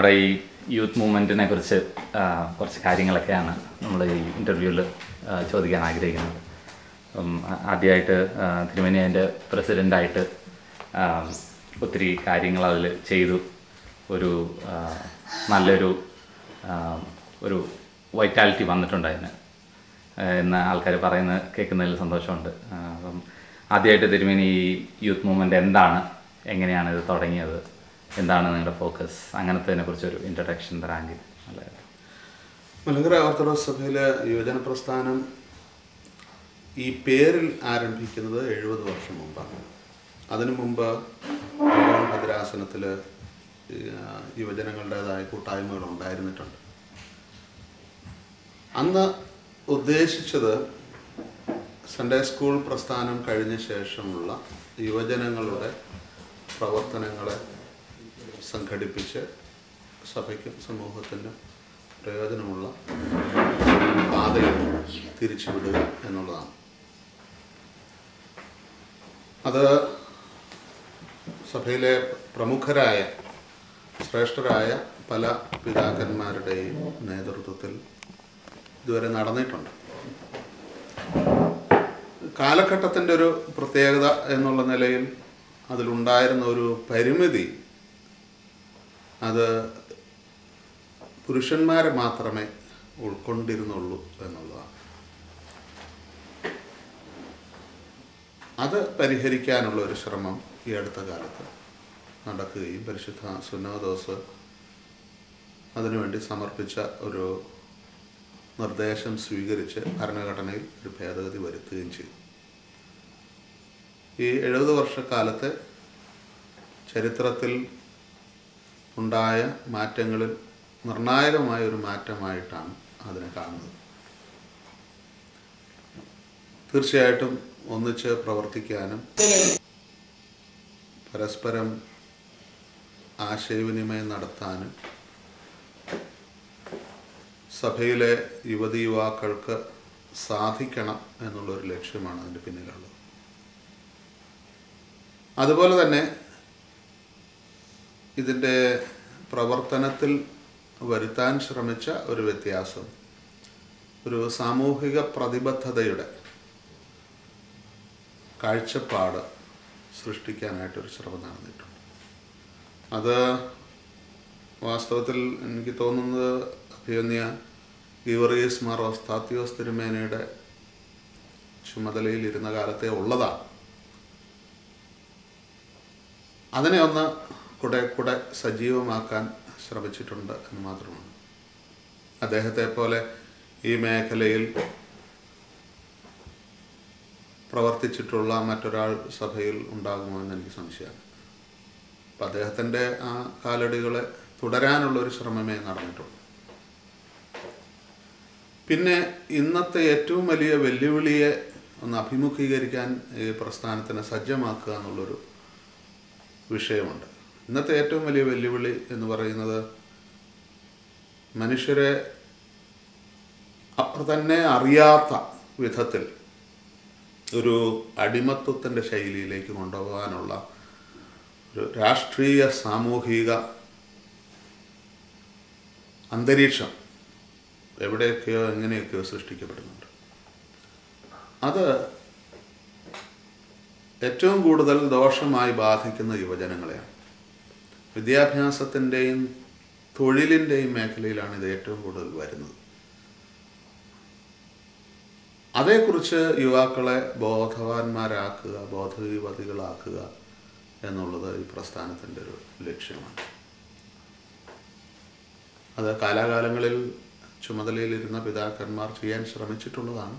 നമ്മുടെ ഈ യൂത്ത് മൂവ്മെൻറ്റിനെ കുറിച്ച് കുറച്ച് കാര്യങ്ങളൊക്കെയാണ് നമ്മൾ ഈ ഇൻ്റർവ്യൂവിൽ ചോദിക്കാൻ ആഗ്രഹിക്കുന്നത്. ആദ്യമായിട്ട് തിരുമേനി അതിൻ്റെ പ്രസിഡൻ്റായിട്ട് ഒത്തിരി കാര്യങ്ങൾ അതിൽ ചെയ്തു. ഒരു നല്ലൊരു ഒരു വൈറ്റാലിറ്റി വന്നിട്ടുണ്ട് അതിന് എന്ന് ആൾക്കാർ പറയുന്നത് കേൾക്കുന്നതിൽ സന്തോഷമുണ്ട്. അപ്പം ആദ്യമായിട്ട് തിരുമേനി ഈ യൂത്ത് മൂവ്മെൻറ്റ് എന്താണ്, എങ്ങനെയാണ് ഇത് തുടങ്ങിയത്, എന്താണ് നിങ്ങളുടെ ഫോക്കസ്, അങ്ങനത്തതിനെ കുറിച്ചൊരു ഇൻട്രഡക്ഷൻ തരാമെങ്കിൽ നല്ലതായിരുന്നു. മലങ്കര ഓർത്തഡോക്സ് സഭയിലെ യുവജന പ്രസ്ഥാനം ഈ പേരിൽ ആരംഭിക്കുന്നത് 70 വർഷം മുമ്പാണ്. അതിനു മുമ്പ് ഭദ്രാസനത്തിൽ യുവജനങ്ങളുടേതായ കൂട്ടായ്മകൾ ഉണ്ടായിരുന്നിട്ടുണ്ട്. അന്ന് ഉദ്ദേശിച്ചത് സൺഡേ സ്കൂൾ പ്രസ്ഥാനം കഴിഞ്ഞ ശേഷമുള്ള യുവജനങ്ങളുടെ പ്രവർത്തനങ്ങളെ സംഘടിപ്പിച്ച് സഭയ്ക്കും സമൂഹത്തിനും പ്രയോജനമുള്ള പാതയിൽ തിരിച്ചുവിടുക എന്നുള്ളതാണ്. അത് സഭയിലെ പ്രമുഖരായ ശ്രേഷ്ഠരായ പല പിതാക്കന്മാരുടെയും നേതൃത്വത്തിൽ ഇതുവരെ നടന്നിട്ടുണ്ട്. കാലഘട്ടത്തിൻ്റെ ഒരു പ്രത്യേകത എന്നുള്ള നിലയിൽ അതിലുണ്ടായിരുന്ന ഒരു പരിമിതി, അത് പുരുഷന്മാരെ മാത്രമേ ഉൾക്കൊണ്ടിരുന്നുള്ളൂ എന്നുള്ളതാണ്. അത് പരിഹരിക്കാനുള്ള ഒരു ശ്രമം ഈ അടുത്ത കാലത്ത് നടക്കുകയും പരിശുദ്ധ സുന്നോദോസ് അതിനുവേണ്ടി സമർപ്പിച്ച ഒരു നിർദ്ദേശം സ്വീകരിച്ച് ഭരണഘടനയിൽ ഒരു ഭേദഗതി വരുത്തുകയും ചെയ്തു. ഈ 70 വർഷക്കാലത്തെ ചരിത്രത്തിൽ ഉണ്ടായ മാറ്റങ്ങളിൽ നിർണായകമായ ഒരു മാറ്റമായിട്ടാണ് അതിനെ കാണുന്നത്. തീർച്ചയായിട്ടും ഒന്നിച്ച് പ്രവർത്തിക്കാനും പരസ്പരം ആശയവിനിമയം നടത്താനും സഭയിലെ യുവതി യുവാക്കൾക്ക് സാധിക്കണം എന്നുള്ളൊരു ലക്ഷ്യമാണ് അതിൻ്റെ പിന്നിലുള്ളത്. അതുപോലെ തന്നെ ഇതിൻ്റെ പ്രവർത്തനത്തിൽ വരുത്താൻ ശ്രമിച്ച ഒരു വ്യത്യാസം, ഒരു സാമൂഹിക പ്രതിബദ്ധതയുടെ കാഴ്ചപ്പാട് സൃഷ്ടിക്കാനായിട്ടൊരു ശ്രമം നടന്നിട്ടുണ്ട്. അത് വാസ്തവത്തിൽ എനിക്ക് തോന്നുന്നത് അഭിയന്യ ഗീവർഗീസ് മാർ ഓസ്താത്യോസ് തിരുമേനയുടെ ചുമതലയിൽ ഇരുന്ന കാലത്തെ ഉള്ളതാണ്. അതിനെ ഒന്ന് കൂടെ സജീവമാക്കാൻ ശ്രമിച്ചിട്ടുണ്ട് എന്ന് മാത്രമാണ്. അദ്ദേഹത്തെ പോലെ ഈ മേഖലയിൽ പ്രവർത്തിച്ചിട്ടുള്ള മറ്റൊരാൾ സഭയിൽ ഉണ്ടാകുമോ എന്ന് എനിക്ക് സംശയമാണ്. അപ്പം അദ്ദേഹത്തിൻ്റെ ആ കാലടികളെ തുടരാനുള്ളൊരു ശ്രമമേ നടന്നിട്ടുള്ളൂ. പിന്നെ ഇന്നത്തെ ഏറ്റവും വലിയ വെല്ലുവിളിയെ ഒന്ന് അഭിമുഖീകരിക്കാൻ ഈ പ്രസ്ഥാനത്തിനെ സജ്ജമാക്കുക എന്നുള്ളൊരു വിഷയമുണ്ട്. ഇന്നത്തെ ഏറ്റവും വലിയ വെല്ലുവിളി എന്ന് പറയുന്നത് മനുഷ്യരെ അവർ തന്നെ അറിയാത്ത വിധത്തിൽ ഒരു അടിമത്വത്തിൻ്റെ ശൈലിയിലേക്ക് കൊണ്ടുപോകാനുള്ള ഒരു രാഷ്ട്രീയ സാമൂഹിക അന്തരീക്ഷം എവിടെയൊക്കെയോ എങ്ങനെയൊക്കെയോ സൃഷ്ടിക്കപ്പെടുന്നുണ്ട്. അത് ഏറ്റവും കൂടുതൽ ദോഷമായി ബാധിക്കുന്ന യുവജനങ്ങളെയാണ്. വിദ്യാഭ്യാസത്തിൻ്റെയും തൊഴിലിൻ്റെയും മേഖലയിലാണ് ഇത് ഏറ്റവും കൂടുതൽ വരുന്നത്. അതേക്കുറിച്ച് യുവാക്കളെ ബോധവാന്മാരാക്കുക, ബോധയുവതികളാക്കുക എന്നുള്ളത് ഈ പ്രസ്ഥാനത്തിൻ്റെ ഒരു ലക്ഷ്യമാണ്. അത് കാലാകാലങ്ങളിൽ ചുമതലയിലിരുന്ന പിതാക്കന്മാർ ചെയ്യാൻ ശ്രമിച്ചിട്ടുള്ളതാണ്.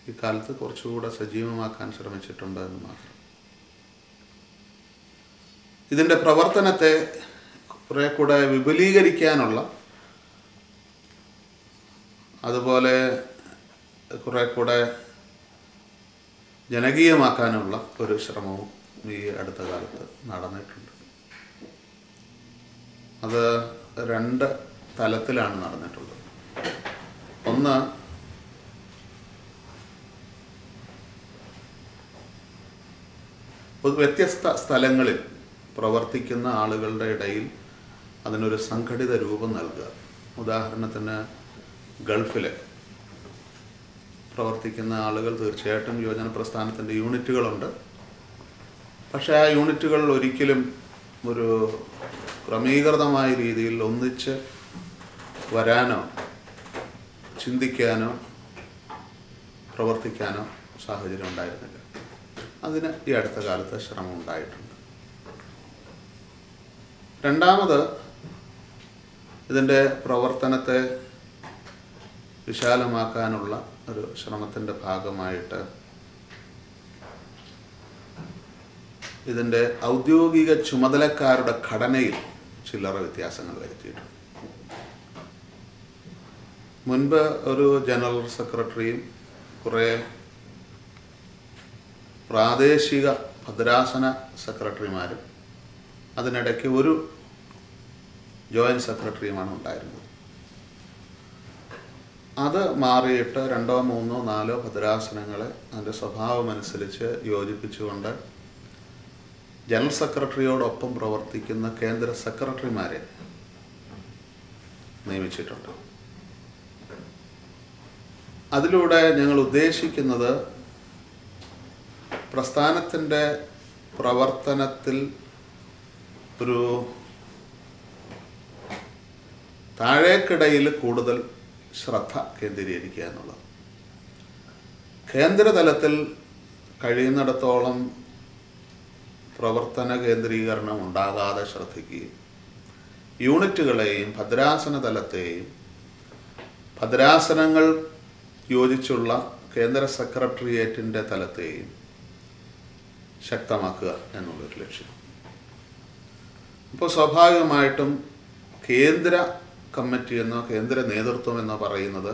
ഈ കാലത്ത് കുറച്ചുകൂടെ സജീവമാക്കാൻ ശ്രമിച്ചിട്ടുണ്ട് എന്ന് മാത്രം. ഇതിൻ്റെ പ്രവർത്തനത്തെ കുറെ കൂടെ വിപുലീകരിക്കാനുള്ള, അതുപോലെ കുറെ കൂടെ ജനകീയമാക്കാനുള്ള ഒരു ശ്രമവും ഈ അടുത്ത കാലത്ത് നടന്നിട്ടുണ്ട്. അത് 2 തലത്തിലാണ് നടന്നിട്ടുള്ളത്. ഒന്ന്, വ്യത്യസ്ത സ്ഥലങ്ങളിൽ പ്രവർത്തിക്കുന്ന ആളുകളുടെ ഇടയിൽ അതിനൊരു സംഘടിത രൂപം നൽകുക. ഉദാഹരണത്തിന് ഗൾഫിൽ പ്രവർത്തിക്കുന്ന ആളുകൾ തീർച്ചയായിട്ടും യുവജന പ്രസ്ഥാനത്തിൻ്റെ യൂണിറ്റുകളുണ്ട്. പക്ഷേ ആ യൂണിറ്റുകൾ ഒരിക്കലും ഒരു ക്രമീകൃതമായ രീതിയിൽ ഒന്നിച്ച് വരാനോ ചിന്തിക്കാനോ പ്രവർത്തിക്കാനോ സാഹചര്യം ഉണ്ടായിരുന്നില്ല. അതിന് ഈ അടുത്ത കാലത്ത് ശ്രമം ഉണ്ടായിട്ടുണ്ട്. രണ്ടാമത്, ഇതിൻ്റെ പ്രവർത്തനത്തെ വിശാലമാക്കാനുള്ള ഒരു ശ്രമത്തിൻ്റെ ഭാഗമായിട്ട് ഇതിൻ്റെ ഔദ്യോഗിക ചുമതലക്കാരുടെ ഘടനയിൽ ചില്ലറ വ്യത്യാസങ്ങൾ വരുത്തിയിട്ടുണ്ട്. മുൻപ് ഒരു ജനറൽ സെക്രട്ടറിയും കുറേ പ്രാദേശിക ഭദ്രാസന സെക്രട്ടറിമാരും അതിനിടയ്ക്ക് ഒരു ജോയിൻറ്റ് സെക്രട്ടറിയുമാണ് ഉണ്ടായിരുന്നത്. അത് മാറിയിട്ട് 2, 3, 4 ഭദ്രാസനങ്ങളെ അതിൻ്റെ സ്വഭാവമനുസരിച്ച് യോജിപ്പിച്ചുകൊണ്ട് ജനറൽ സെക്രട്ടറിയോടൊപ്പം പ്രവർത്തിക്കുന്ന കേന്ദ്ര സെക്രട്ടറിമാരെ നിയമിച്ചിട്ടുണ്ട്. അതിലൂടെ ഞങ്ങൾ ഉദ്ദേശിക്കുന്നത് പ്രസ്ഥാനത്തിൻ്റെ പ്രവർത്തനത്തിൽ ഒരു താഴേക്കിടയിൽ കൂടുതൽ ശ്രദ്ധ കേന്ദ്രീകരിക്കുക എന്നുള്ളത്. കേന്ദ്രതലത്തിൽ കഴിയുന്നിടത്തോളം പ്രവർത്തന കേന്ദ്രീകരണം ഉണ്ടാകാതെ ശ്രദ്ധിക്കുകയും യൂണിറ്റുകളെയും ഭദ്രാസന തലത്തെയും ഭദ്രാസനങ്ങൾ യോജിച്ചുള്ള കേന്ദ്ര സെക്രട്ടേറിയറ്റിൻ്റെ തലത്തെയും ശക്തമാക്കുക എന്നുള്ളൊരു ലക്ഷ്യം. അപ്പോൾ സ്വാഭാവികമായിട്ടും കേന്ദ്ര കമ്മിറ്റി എന്നോ കേന്ദ്ര നേതൃത്വം എന്നോ പറയുന്നത്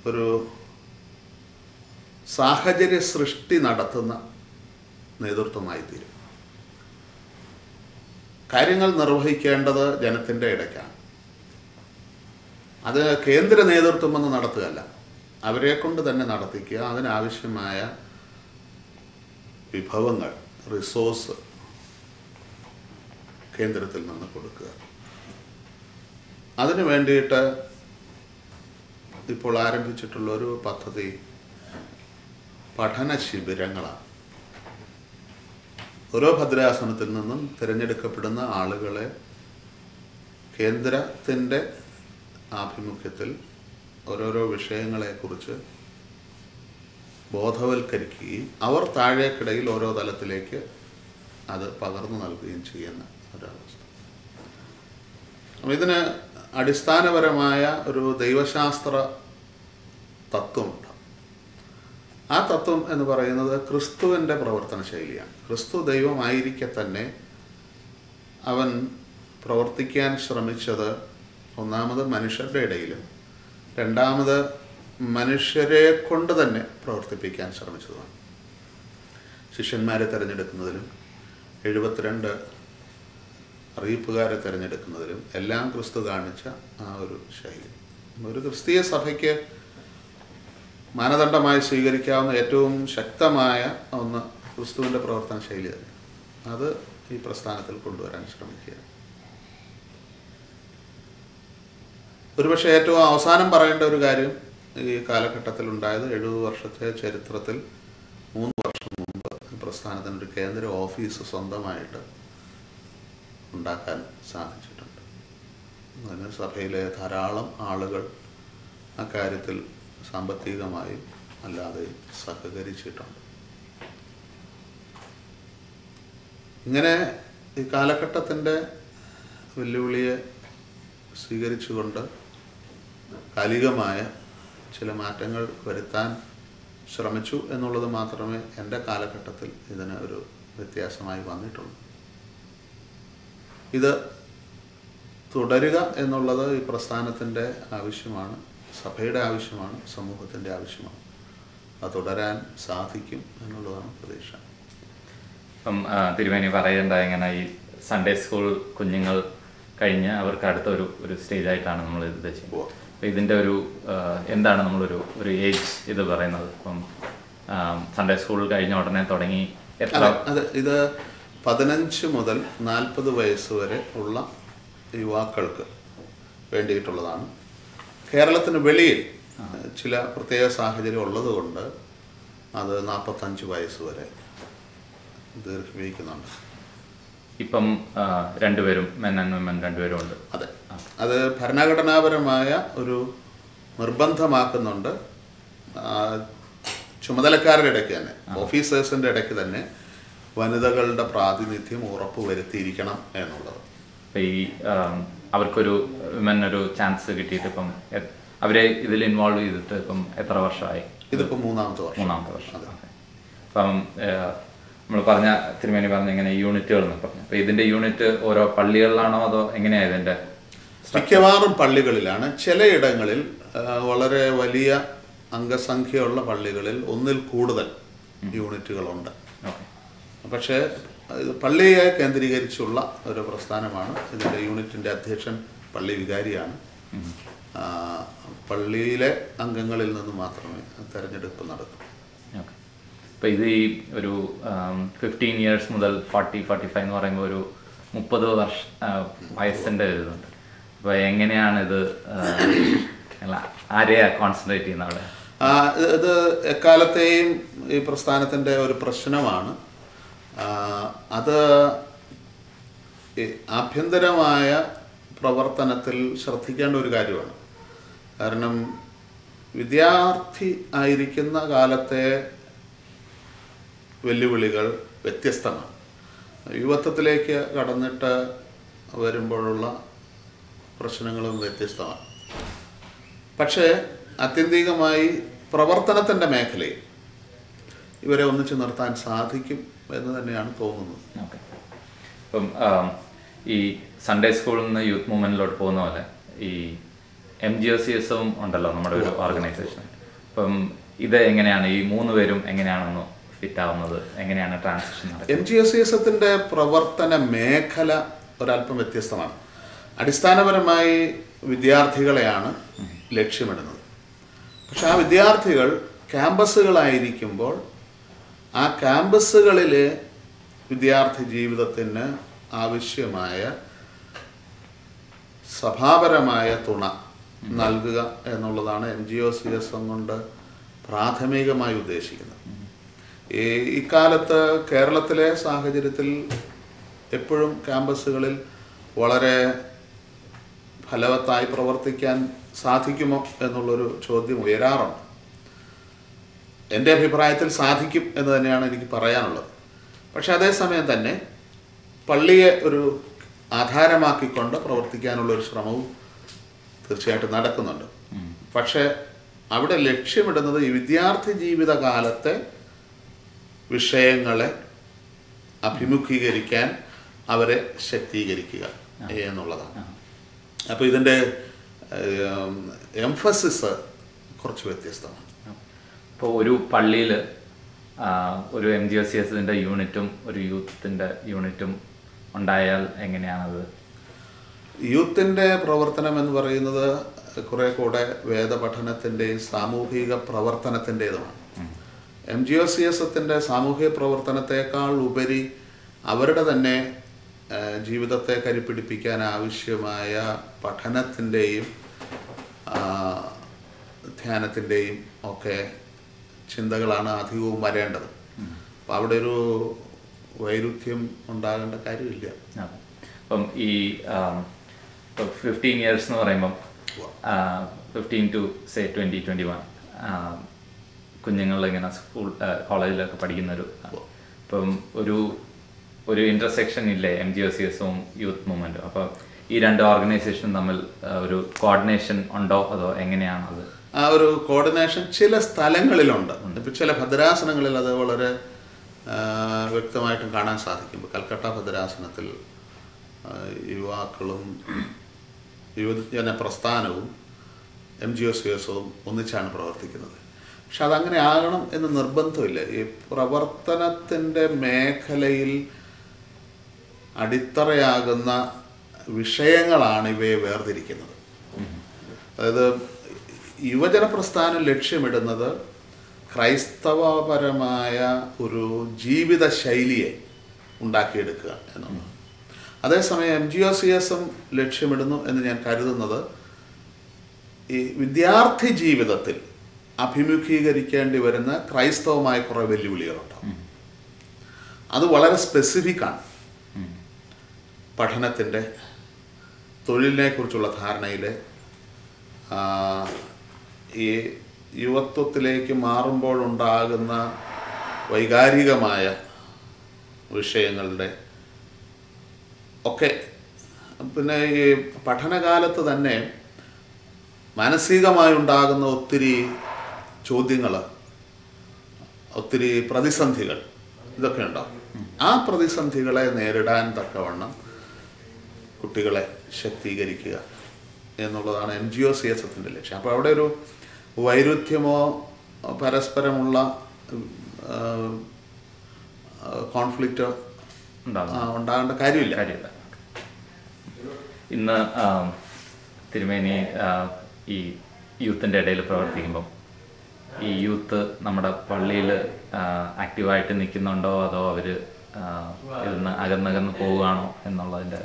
ഒരു സാഹചര്യ സൃഷ്ടി നടത്തുന്ന നേതൃത്വമായി തീരും. കാര്യങ്ങൾ നിർവഹിക്കേണ്ടത് ജനത്തിൻ്റെ ഇടയ്ക്കാണ്. അത് കേന്ദ്ര നേതൃത്വമെന്ന് നടത്തുകയല്ല, അവരെ കൊണ്ട് തന്നെ നടത്തിക്കുക. അതിനാവശ്യമായ വിഭവങ്ങൾ, റിസോഴ്സ് കേന്ദ്രത്തിൽ നിന്ന് കൊടുക്കുക. അതിനു വേണ്ടിയിട്ട് ഇപ്പോൾ ആരംഭിച്ചിട്ടുള്ളൊരു പദ്ധതി പഠന ശിബിരങ്ങളാണ്. ഓരോ ഭദ്രാസനത്തിൽ നിന്നും തിരഞ്ഞെടുക്കപ്പെടുന്ന ആളുകളെ കേന്ദ്രത്തിൻ്റെ ആഭിമുഖ്യത്തിൽ ഓരോരോ വിഷയങ്ങളെക്കുറിച്ച് ബോധവൽക്കരിക്കുകയും അവർ താഴേക്കിടയിൽ ഓരോ തലത്തിലേക്ക് അത് പകർന്നു നൽകുകയും ചെയ്യുന്ന ഒരവസ്ഥ. അപ്പം ഇതിന് അടിസ്ഥാനപരമായ ഒരു ദൈവശാസ്ത്ര തത്വമുണ്ട്. ആ തത്വം എന്ന് പറയുന്നത് ക്രിസ്തുവിൻ്റെ പ്രവർത്തന ശൈലിയാണ്. ക്രിസ്തു ദൈവമായിരിക്കെ തന്നെ അവൻ പ്രവർത്തിക്കാൻ ശ്രമിച്ചത് ഒന്നാമത് മനുഷ്യരുടെ ഇടയിലും രണ്ടാമത് മനുഷ്യരെ കൊണ്ട് തന്നെ പ്രവർത്തിപ്പിക്കാൻ ശ്രമിച്ചതാണ്. ശിഷ്യന്മാരെ തിരഞ്ഞെടുക്കുന്നതിലും 72 അറിയിപ്പുകാരെ തിരഞ്ഞെടുക്കുന്നതിലും എല്ലാം ക്രിസ്തു കാണിച്ച ആ ഒരു ശൈലി. ഒരു ക്രിസ്തീയ സഭയ്ക്ക് മാനദണ്ഡമായി സ്വീകരിക്കാവുന്ന ഏറ്റവും ശക്തമായ ഒന്ന് ക്രിസ്തുവിൻ്റെ പ്രവർത്തന ശൈലി തന്നെ. അത് ഈ പ്രസ്ഥാനത്തിൽ കൊണ്ടുവരാൻ ശ്രമിക്കുക. ഒരുപക്ഷെ ഏറ്റവും അവസാനം പറയേണ്ട ഒരു കാര്യം ഈ കാലഘട്ടത്തിൽ ഉണ്ടായത് 70 വർഷത്തെ ചരിത്രത്തിൽ 3 വർഷം മുമ്പ് പ്രസ്ഥാനത്തിന് ഒരു കേന്ദ്ര ഓഫീസ് സ്വന്തമായിട്ട് ഉണ്ടാക്കാൻ സാധിച്ചിട്ടുണ്ട്. അതിന് സഭയിലെ ധാരാളം ആളുകൾ അക്കാര്യത്തിൽ സാമ്പത്തികമായും അല്ലാതെയും സഹകരിച്ചിട്ടുണ്ട്. ഇങ്ങനെ ഈ കാലഘട്ടത്തിൻ്റെ വെല്ലുവിളിയെ സ്വീകരിച്ചുകൊണ്ട് കാലികമായ ചില മാറ്റങ്ങൾ വരുത്താൻ ശ്രമിച്ചു എന്നുള്ളത് മാത്രമേ എൻ്റെ കാലഘട്ടത്തിൽ ഇതിന് ഒരു വ്യത്യാസമായി വന്നിട്ടുള്ളൂ. ഇത് തുടരുക എന്നുള്ളത് ഈ പ്രസ്ഥാനത്തിൻ്റെ ആവശ്യമാണ്, സഭയുടെ ആവശ്യമാണ്, സമൂഹത്തിൻ്റെ ആവശ്യമാണ്. അത് തുടരാൻ സാധിക്കും എന്നുള്ളതാണ് പ്രതീക്ഷ. ഇപ്പം തിരുമേനി പറയേണ്ട ഇങ്ങനെ ഈ സൺഡേ സ്കൂൾ കുഞ്ഞുങ്ങൾ കഴിഞ്ഞ് അവർക്ക് അടുത്ത ഒരു സ്റ്റേജായിട്ടാണ് നമ്മൾ ഉദ്ദേശിക്കുന്നത്. അപ്പം ഇതിൻ്റെ ഒരു എന്താണ് നമ്മളൊരു ഏജ് ഇത് പറയുന്നത്? ഇപ്പം സൺഡേ സ്കൂൾ കഴിഞ്ഞ ഉടനെ തുടങ്ങി എത്ര? അതെ, ഇത് 15 മുതൽ 40 വയസ്സ് വരെ ഉള്ള യുവാക്കൾക്ക് വേണ്ടിയിട്ടുള്ളതാണ്. കേരളത്തിന് വെളിയിൽ ചില പ്രത്യേക സാഹചര്യം ഉള്ളതുകൊണ്ട് അത് 45 വയസ്സ് വരെ ദീർഘിപ്പിക്കുന്നുണ്ട്. ഇപ്പം രണ്ടുപേരും മെൻ ആൻഡ് വിമൻ രണ്ടുപേരും ഉണ്ട്. അതെ, അത് ഭരണഘടനാപരമായ ഒരു നിർബന്ധമാക്കുന്നുണ്ട്. ചുമതലക്കാരുടെ ഇടയ്ക്ക് തന്നെ, ഓഫീസേഴ്സിൻ്റെ ഇടയ്ക്ക് തന്നെ വനിതകളുടെ പ്രാതിനിധ്യം ഉറപ്പുവരുത്തിയിരിക്കണം എന്നുള്ളത്. ഈ അവർക്കൊരു വിമൻ ഒരു ചാൻസ് കിട്ടിയിട്ട് ഇപ്പം അവരെ ഇതിൽ ഇൻവോൾവ് ചെയ്തിട്ട് ഇപ്പം എത്ര വർഷമായി? ഇതിപ്പോൾ മൂന്നാമത്തെ വർഷം. അപ്പം നമ്മൾ തിരുമേനി പറഞ്ഞ ഇങ്ങനെ യൂണിറ്റുകൾ എന്ന് പറഞ്ഞു. അപ്പോൾ ഇതിൻ്റെ യൂണിറ്റ് ഓരോ പള്ളികളിലാണോ അതോ എങ്ങനെയാണ് ഇതിൻ്റെ? മിക്കവാറും പള്ളികളിലാണ്. ചിലയിടങ്ങളിൽ വളരെ വലിയ അംഗസംഖ്യയുള്ള പള്ളികളിൽ ഒന്നിൽ കൂടുതൽ യൂണിറ്റുകളുണ്ട്. പക്ഷേ ഇത് പള്ളിയെ കേന്ദ്രീകരിച്ചുള്ള ഒരു പ്രസ്ഥാനമാണ്. ഇതിൻ്റെ യൂണിറ്റിൻ്റെ അധ്യക്ഷൻ പള്ളി വികാരിയാണ്. പള്ളിയിലെ അംഗങ്ങളിൽ നിന്ന് മാത്രമേ തെരഞ്ഞെടുപ്പ് നടക്കൂ. ഇപ്പോൾ ഇത് ഈ ഒരു 15 ഇയേഴ്സ് മുതൽ 40-45 എന്ന് പറയുമ്പോൾ ഒരു 30 വയസ്സിൻ്റെ ഇതുണ്ട്. അപ്പോൾ എങ്ങനെയാണ് ഇത് ആരെയാ കോൺസെൻട്രേറ്റ് ചെയ്യുന്നത് അവിടെ? ഇത് എക്കാലത്തെയും ഈ പ്രസ്ഥാനത്തിൻ്റെ ഒരു പ്രശ്നമാണ്. അത് ആഭ്യന്തരമായ പ്രവർത്തനത്തിൽ ശ്രദ്ധിക്കേണ്ട ഒരു കാര്യമാണ്. കാരണം വിദ്യാർത്ഥി ആയിരിക്കുന്ന കാലത്തെ വെല്ലുവിളികൾ വ്യത്യസ്തമാണ്. യുവത്വത്തിലേക്ക് കടന്നിട്ട് വരുമ്പോഴുള്ള പ്രശ്നങ്ങളും വ്യത്യസ്തമാണ്. പക്ഷേ ആത്യന്തികമായി പ്രവർത്തനത്തിൻ്റെ മേഖലയിൽ ഇവരെ ഒന്നിച്ചു നിർത്താൻ സാധിക്കും എന്ന് തന്നെയാണ് തോന്നുന്നത്. ഇപ്പം ഈ സൺഡേ സ്കൂളിൽ നിന്ന് യൂത്ത് മൂവ്മെൻറ്റിലോട്ട് പോകുന്ന പോലെ ഈ MGOCSഉം ഉണ്ടല്ലോ നമ്മുടെ ഒരു ഓർഗനൈസേഷൻ. അപ്പം ഇത് എങ്ങനെയാണ് ഈ 3 പേരും എങ്ങനെയാണെന്ന് ഫിറ്റ് ആവുന്നത്? എങ്ങനെയാണ് ട്രാൻസിഷൻ? MGOCSത്തിൻ്റെ പ്രവർത്തന മേഖല ഒരല്പം വ്യത്യസ്തമാണ്. അടിസ്ഥാനപരമായി വിദ്യാർത്ഥികളെയാണ് ലക്ഷ്യമിടുന്നത്. പക്ഷെ ആ വിദ്യാർത്ഥികൾ ക്യാമ്പസുകളായിരിക്കുമ്പോൾ ആ ക്യാമ്പസുകളിലെ വിദ്യാർത്ഥി ജീവിതത്തിന് ആവശ്യമായ സഭാപരമായ തുണ നൽകുക എന്നുള്ളതാണ് MGOCS കൊണ്ട് പ്രാഥമികമായി ഉദ്ദേശിക്കുന്നത്. ഇക്കാലത്ത് കേരളത്തിലെ സാഹചര്യത്തിൽ എപ്പോഴും ക്യാമ്പസുകളിൽ വളരെ ഫലവത്തായി പ്രവർത്തിക്കാൻ സാധിക്കുമോ എന്നുള്ളൊരു ചോദ്യം ഉയരാറുണ്ട്. എൻ്റെ അഭിപ്രായത്തിൽ സാധിക്കും എന്ന് തന്നെയാണ് എനിക്ക് പറയാനുള്ളത്. പക്ഷെ അതേസമയം തന്നെ പള്ളിയെ ഒരു ആധാരമാക്കിക്കൊണ്ട് പ്രവർത്തിക്കാനുള്ളൊരു ശ്രമവും തീർച്ചയായിട്ടും നടക്കുന്നുണ്ട്. പക്ഷേ അവിടെ ലക്ഷ്യമിടുന്നത് ഈ വിദ്യാർത്ഥി ജീവിതകാലത്തെ വിഷയങ്ങളെ അഭിമുഖീകരിക്കാൻ അവരെ ശക്തീകരിക്കുക എന്നുള്ളതാണ്. അപ്പോൾ ഇതിൻ്റെ എംഫസിസ് കുറച്ച് വ്യത്യസ്തമാണ്. ഇപ്പോൾ ഒരു പള്ളിയിൽ ഒരു MGOCSൻ്റെ യൂണിറ്റും ഒരു യൂത്തിൻ്റെ യൂണിറ്റും ഉണ്ടായാൽ എങ്ങനെയാണത്? യൂത്തിൻ്റെ പ്രവർത്തനം എന്ന് പറയുന്നത് കുറെ കൂടെ വേദപഠനത്തിൻ്റെയും സാമൂഹിക പ്രവർത്തനത്തിൻ്റെതുമാണ്. MGOCSത്തിൻ്റെ സാമൂഹിക പ്രവർത്തനത്തെക്കാൾ ഉപരി അവരുടെ തന്നെ ജീവിതത്തെ കരിപ്പിടിപ്പിക്കാൻ ആവശ്യമായ പഠനത്തിൻ്റെയും ധ്യാനത്തിൻ്റെയും ഒക്കെ ചിന്തകളാണ് അധികവും വരേണ്ടത്. അപ്പം അവിടെ ഒരു വൈരുദ്ധ്യം ഉണ്ടാകേണ്ട കാര്യമില്ല. അപ്പം ഈ 15 ഇയേഴ്സ് എന്ന് പറയുമ്പം 15 to say 20-21 കുഞ്ഞുങ്ങളിങ്ങനെ സ്കൂൾ കോളേജിലൊക്കെ പഠിക്കുന്നൊരു ഇപ്പം ഒരു ഇൻ്റർസെക്ഷൻ ഇല്ലേ MGOCSഉം യൂത്ത് മൂവ്മെൻറ്റും? അപ്പോൾ ഈ 2 ഓർഗനൈസേഷനും തമ്മിൽ ഒരു കോർഡിനേഷൻ ഉണ്ടോ അതോ എങ്ങനെയാണത്? ആ ഒരു കോർഡിനേഷൻ ചില സ്ഥലങ്ങളിലുണ്ട്. ഇപ്പം ചില ഭദ്രാസനങ്ങളിൽ അത് വളരെ വ്യക്തമായിട്ടും കാണാൻ സാധിക്കും. കൽക്കട്ട ഭദ്രാസനത്തിൽ യുവാക്കളും യുവജന പ്രസ്ഥാനവും MGOCSവും ഒന്നിച്ചാണ് പ്രവർത്തിക്കുന്നത്. പക്ഷെ അതങ്ങനെ ആകണം എന്ന് നിർബന്ധമില്ല. ഈ പ്രവർത്തനത്തിൻ്റെ മേഖലയിൽ അടിത്തറയാകുന്ന വിഷയങ്ങളാണ് ഇവയെ വേർതിരിക്കുന്നത്. അതായത് യുവജന പ്രസ്ഥാനം ലക്ഷ്യമിടുന്നത് ക്രൈസ്തവപരമായ ഒരു ജീവിത ശൈലിയെ ഉണ്ടാക്കിയെടുക്കുക എന്നുള്ളത്. അതേസമയം MGOCSം ലക്ഷ്യമിടുന്നു എന്ന് ഞാൻ കരുതുന്നത് ഈ വിദ്യാർത്ഥി ജീവിതത്തിൽ അഭിമുഖീകരിക്കേണ്ടി വരുന്ന ക്രൈസ്തവമായ കുറേ വെല്ലുവിളികളുണ്ടാവും. അത് വളരെ സ്പെസിഫിക്കാണ്. പഠനത്തിൻ്റെ, തൊഴിലിനെക്കുറിച്ചുള്ള ധാരണയിൽ, ഈ യുവത്വത്തിലേക്ക് മാറുമ്പോഴുണ്ടാകുന്ന വൈകാരികമായ വിഷയങ്ങളുടെ ഒക്കെ, പിന്നെ ഈ പഠനകാലത്ത് തന്നെ മാനസികമായി ഉണ്ടാകുന്ന ഒത്തിരി ചോദ്യങ്ങൾ, ഒത്തിരി പ്രതിസന്ധികൾ, ഇതൊക്കെ ഉണ്ടാകും. ആ പ്രതിസന്ധികളെ നേരിടാൻ തക്കവണ്ണം കുട്ടികളെ ശക്തീകരിക്കുക എന്നുള്ളതാണ് MGOCSത്തിൻ്റെ ലക്ഷ്യം. അപ്പോൾ അവിടെ ഒരു വൈരുദ്ധ്യമോ പരസ്പരമുള്ള കോൺഫ്ലിക്റ്റോ ഉണ്ടാകേണ്ട കാര്യമില്ല. ഇന്ന് തിരുമേനി ഈ യൂത്തിൻ്റെ ഇടയിൽ പ്രവർത്തിക്കുമ്പം ഈ യൂത്ത് നമ്മുടെ പള്ളിയിൽ ആക്റ്റീവായിട്ട് നിൽക്കുന്നുണ്ടോ അതോ അവർ ഇതിന്ന് അകന്നകന്ന് പോവുകയാണോ എന്നുള്ളതിൻ്റെ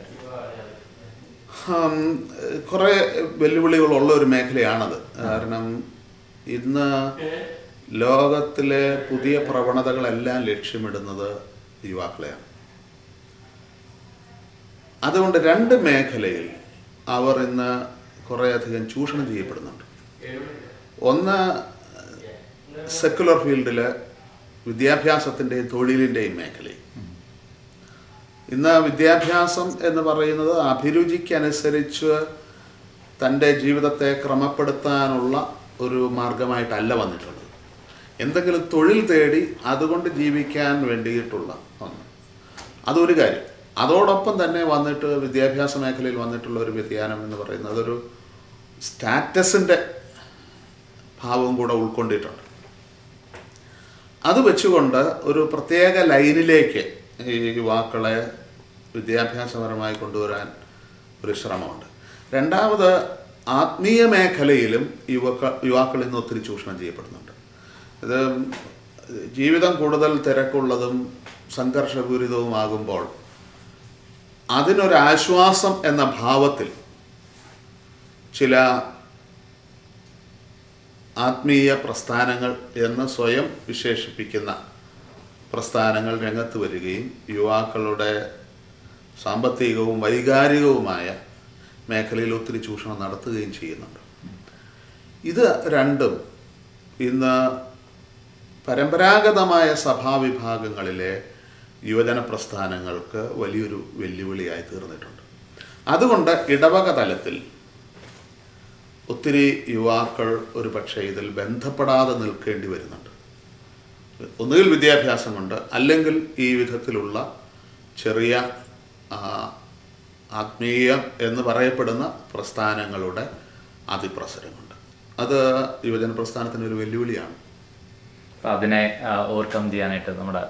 കുറേ വെല്ലുവിളികളുള്ള ഒരു മേഖലയാണത്. കാരണം ഇന്ന് ലോകത്തിലെ പുതിയ പ്രവണതകളെല്ലാം ലക്ഷ്യമിടുന്നത് യുവാക്കളെയാണ്. അതുകൊണ്ട് രണ്ട് മേഖലയിൽ അവർ ഇന്ന് കുറേയധികം ചൂഷണം ചെയ്യപ്പെടുന്നുണ്ട്. ഒന്ന് സെക്കുലർ ഫീൽഡിൽ വിദ്യാഭ്യാസത്തിൻ്റെയും തൊഴിലിൻ്റെയും മേഖലയിൽ. ഇന്ന് വിദ്യാഭ്യാസം എന്ന് പറയുന്നത് അഭിരുചിക്കനുസരിച്ച് തൻ്റെ ജീവിതത്തെ ക്രമപ്പെടുത്താനുള്ള ഒരു മാർഗമായിട്ടല്ല വന്നിട്ടുള്ളത്. എന്തെങ്കിലും തൊഴിൽ തേടി അതുകൊണ്ട് ജീവിക്കാൻ വേണ്ടിയിട്ടുള്ള ഒന്ന്, അതൊരു കാര്യം. അതോടൊപ്പം തന്നെ വന്നിട്ട് വിദ്യാഭ്യാസ മേഖലയിൽ വന്നിട്ടുള്ള ഒരു വ്യതിയാനം എന്ന് പറയുന്നത് അതൊരു സ്റ്റാറ്റസിൻ്റെ ഭാവവും കൂടെ ഉൾക്കൊണ്ടിട്ടുണ്ട്. അത് വെച്ചുകൊണ്ട് ഒരു പ്രത്യേക ലൈനിലേക്ക് ഈ യുവാക്കളെ വിദ്യാഭ്യാസപരമായി കൊണ്ടുവരാൻ ഒരു ശ്രമമുണ്ട്. രണ്ടാമത് ആത്മീയ മേഖലയിലും യുവാക്കൾ ഇന്ന് ഒത്തിരി ചൂഷണം ചെയ്യപ്പെടുന്നുണ്ട്. ഇത് ജീവിതം കൂടുതൽ തിരക്കുള്ളതും സംഘർഷപൂരിതവുമാകുമ്പോൾ അതിനൊരാശ്വാസം എന്ന ഭാവത്തിൽ ചില ആത്മീയ പ്രസ്ഥാനങ്ങൾ എന്ന് സ്വയം വിശേഷിപ്പിക്കുന്ന പ്രസ്ഥാനങ്ങൾ രംഗത്ത് വരികയും യുവാക്കളുടെ സാമ്പത്തികവും വൈകാരികവുമായ മേഖലയിൽ ഒത്തിരി ചൂഷണം നടത്തുകയും ചെയ്യുന്നുണ്ട്. ഇത് രണ്ടും ഇന്ന് പരമ്പരാഗതമായ സഭാവിഭാഗങ്ങളിലെ യുവജന പ്രസ്ഥാനങ്ങൾക്ക് വലിയൊരു വെല്ലുവിളിയായി തീർന്നിട്ടുണ്ട്. അതുകൊണ്ട് ഇടവക തലത്തിൽ ഒത്തിരി യുവാക്കൾ ഒരു പക്ഷേ ഇതിൽ ബന്ധപ്പെടാതെ നിൽക്കേണ്ടി വരുന്നുണ്ട്. ഒന്നുകിൽ വിദ്യാഭ്യാസം കൊണ്ട്, അല്ലെങ്കിൽ ഈ വിധത്തിലുള്ള ചെറിയ ആത്മീയം എന്ന് പറയപ്പെടുന്ന പ്രസ്ഥാനങ്ങളുടെ അതിപ്രസരം കൊണ്ട്. അത് യുവജന പ്രസ്ഥാനത്തിനൊരു വെല്ലുവിളിയാണ്. അപ്പോൾ അതിനെ ഓവർകം ചെയ്യാനായിട്ട് നമ്മുടെ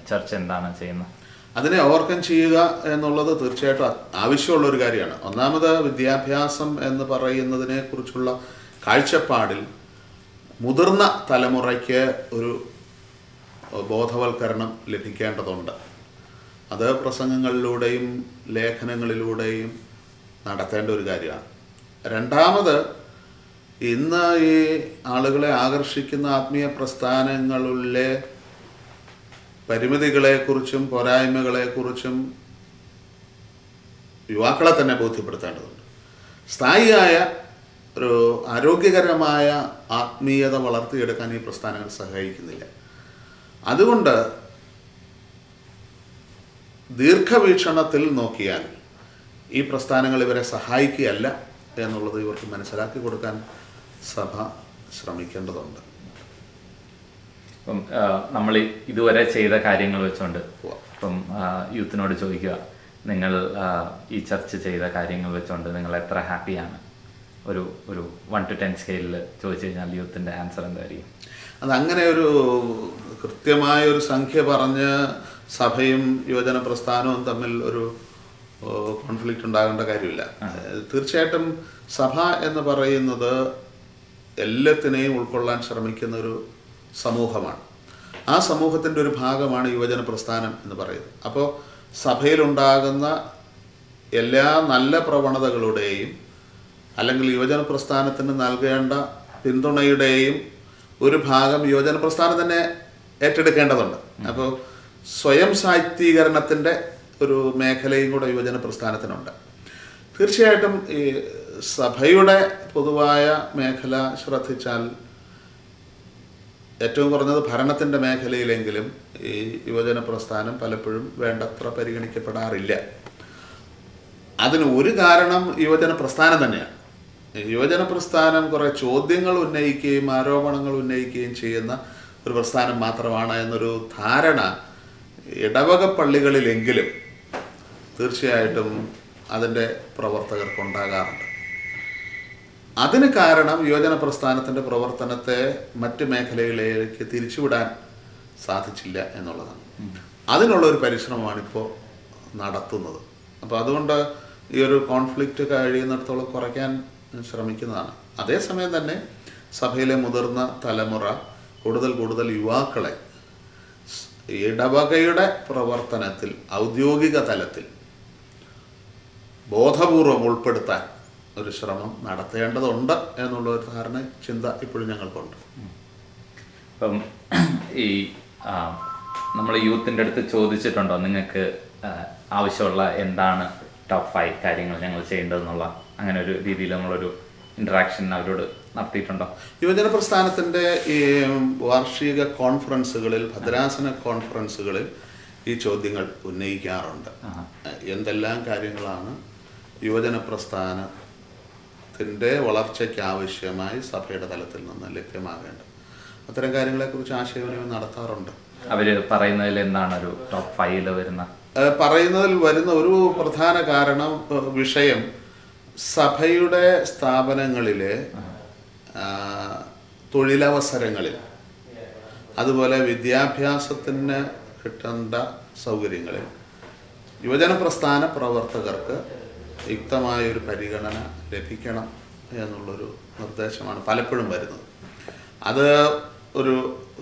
ചർച്ച എന്താണ് ചെയ്യുന്നത്? അതിനെ ഓവർകം ചെയ്യുക എന്നുള്ളത് തീർച്ചയായിട്ടും ആവശ്യമുള്ളൊരു കാര്യമാണ്. ഒന്നാമത് വിദ്യാഭ്യാസം എന്ന് പറയുന്നതിനെ കുറിച്ചുള്ള കാഴ്ചപ്പാടിൽ മുതിർന്ന തലമുറയ്ക്ക് ഒരു ബോധവൽക്കരണം ലഭിക്കേണ്ടതുണ്ട്. അത് പ്രസംഗങ്ങളിലൂടെയും ലേഖനങ്ങളിലൂടെയും നടത്തേണ്ട ഒരു കാര്യമാണ്. രണ്ടാമത് ഇന്ന് ഈ ആളുകളെ ആകർഷിക്കുന്ന ആത്മീയ പ്രസ്ഥാനങ്ങളിലെ പരിമിതികളെക്കുറിച്ചും പോരായ്മകളെക്കുറിച്ചും യുവാക്കളെ തന്നെ ബോധ്യപ്പെടുത്തേണ്ടതുണ്ട്. സ്ഥായിയായ ഒരു ആരോഗ്യകരമായ ആത്മീയത വളർത്തിയെടുക്കാൻ ഈ പ്രസ്ഥാനങ്ങൾ സഹായിക്കുന്നില്ല. അതുകൊണ്ട് ദീർഘവീക്ഷണത്തിൽ നോക്കിയാൽ ഈ പ്രസ്ഥാനങ്ങൾ ഇവരെ സഹായിക്കുകയല്ല എന്നുള്ളത് ഇവർക്ക് മനസ്സിലാക്കി കൊടുക്കാൻ സഭ ശ്രമിക്കേണ്ടതുണ്ട്. ഇപ്പം നമ്മൾ ഇതുവരെ ചെയ്ത കാര്യങ്ങൾ വെച്ചുകൊണ്ട് ഇപ്പം യൂത്തിനോട് ചോദിക്കുക, നിങ്ങൾ ഈ ചർച്ച ചെയ്ത കാര്യങ്ങൾ വെച്ചുകൊണ്ട് നിങ്ങൾ എത്ര ഹാപ്പിയാണ്? ഒരു 1 to 10 സ്കെയിലിൽ ചോദിച്ചു കഴിഞ്ഞാൽ യൂത്തിൻ്റെ ആൻസർ എന്തായിരിക്കും? അതങ്ങനെ ഒരു കൃത്യമായൊരു സംഖ്യ പറഞ്ഞ് സഭയും യുവജന പ്രസ്ഥാനവും തമ്മിൽ ഒരു കോൺഫ്ലിക്റ്റ് ഉണ്ടാകേണ്ട കാര്യമില്ല. തീർച്ചയായിട്ടും സഭ എന്ന് പറയുന്നത് എല്ലാത്തിനെയും ഉൾക്കൊള്ളാൻ ശ്രമിക്കുന്ന ഒരു സമൂഹമാണ്. ആ സമൂഹത്തിൻ്റെ ഒരു ഭാഗമാണ് യുവജന പ്രസ്ഥാനം എന്ന് പറയുന്നത്. അപ്പോൾ സഭയിലുണ്ടാകുന്ന എല്ലാ നല്ല പ്രവണതകളുടെയും അല്ലെങ്കിൽ യുവജന പ്രസ്ഥാനത്തിന് നൽകേണ്ട പിന്തുണയുടെയും ഒരു ഭാഗം യുവജന പ്രസ്ഥാനം തന്നെ ഏറ്റെടുക്കേണ്ടതുണ്ട്. അപ്പോൾ സ്വയം ശാക്തീകരണത്തിൻ്റെ ഒരു മേഖലയും കൂടെ യുവജന പ്രസ്ഥാനത്തിനുണ്ട്. തീർച്ചയായിട്ടും ഈ സഭയുടെ പൊതുവായ മേഖല ശ്രദ്ധിച്ചാൽ ഏറ്റവും കുറഞ്ഞത് ഭരണത്തിൻ്റെ മേഖലയിലെങ്കിലും ഈ യുവജന പ്രസ്ഥാനം പലപ്പോഴും വേണ്ടത്ര പരിഗണിക്കപ്പെടാറില്ല. അതിന് ഒരു കാരണം യുവജന പ്രസ്ഥാനം തന്നെയാണ്. യുവജന പ്രസ്ഥാനം കുറേ ചോദ്യങ്ങൾ ഉന്നയിക്കുകയും ആരോപണങ്ങൾ ഉന്നയിക്കുകയും ചെയ്യുന്ന ഒരു പ്രസ്ഥാനം മാത്രമാണ് എന്നൊരു ധാരണ ഇടവക പള്ളികളിലെങ്കിലും തീർച്ചയായിട്ടും അതിൻ്റെ പ്രവർത്തകർക്കുണ്ടാകാറുണ്ട്. അതിന് കാരണം യുവജന പ്രസ്ഥാനത്തിൻ്റെ പ്രവർത്തനത്തെ മറ്റ് മേഖലകളിലേക്ക് തിരിച്ചുവിടാൻ സാധിച്ചില്ല എന്നുള്ളതാണ്. അതിനുള്ളൊരു പരിശ്രമമാണിപ്പോൾ നടത്തുന്നത്. അപ്പോൾ അതുകൊണ്ട് ഈ ഒരു കോൺഫ്ലിക്റ്റ് കഴിയുന്നിടത്തോളം കുറയ്ക്കാൻ ശ്രമിക്കുന്നതാണ്. അതേസമയം തന്നെ സഭയിലെ മുതിർന്ന തലമുറ കൂടുതൽ യുവാക്കളെ ഇടവകയുടെ പ്രവർത്തനത്തിൽ ഔദ്യോഗിക തലത്തിൽ ബോധപൂർവം ഉൾപ്പെടുത്താൻ ഒരു ശ്രമം നടത്തേണ്ടതുണ്ട് എന്നുള്ള ഒരു ധാരണ ചിന്ത ഇപ്പോഴും ഞങ്ങൾക്കുണ്ട്. ഇപ്പം ഈ നമ്മൾ യൂത്തിൻ്റെ അടുത്ത് ചോദിച്ചിട്ടുണ്ടോ നിങ്ങൾക്ക് ആവശ്യമുള്ള എന്താണ് ടോപ്പ് 5 കാര്യങ്ങൾ ഞങ്ങൾ ചെയ്യേണ്ടതെന്നുള്ള അങ്ങനെ ഒരു രീതിയിൽ നമ്മളൊരു ഇൻറ്ററാക്ഷൻ അവരോട് നടത്തിയിട്ടുണ്ടോ? യുവജന പ്രസ്ഥാനത്തിൻ്റെ ഈ വാർഷിക കോൺഫറൻസുകളിൽ, ഭദ്രാസന കോൺഫറൻസുകളിൽ ഈ ചോദ്യങ്ങൾ ഉന്നയിക്കാറുണ്ട്. എന്തെല്ലാം കാര്യങ്ങളാണ് യുവജന പ്രസ്ഥാനത്തിൻ്റെ വളർച്ചയ്ക്ക് ആവശ്യമായി സഭയുടെ തലത്തിൽ നിന്ന് ലഭ്യമാകേണ്ടത്? അത്തരം കാര്യങ്ങളെക്കുറിച്ച് ആശയവിനിമയം നടത്താറുണ്ട്. അവർ പറയുന്നതിൽ എന്താണ് ഒരു ടോപ്പ് 5 പറയുന്നതിൽ വരുന്ന ഒരു പ്രധാന വിഷയം സഭയുടെ സ്ഥാപനങ്ങളിലെ തൊഴിലവസരങ്ങളിൽ, അതുപോലെ വിദ്യാഭ്യാസത്തിന് കിട്ടേണ്ട സൗകര്യങ്ങളിൽ യുവജന പ്രസ്ഥാന പ്രവർത്തകർക്ക് യുക്തമായൊരു പരിഗണന ലഭിക്കണം എന്നുള്ളൊരു നിർദ്ദേശമാണ് പലപ്പോഴും വരുന്നത്. അത് ഒരു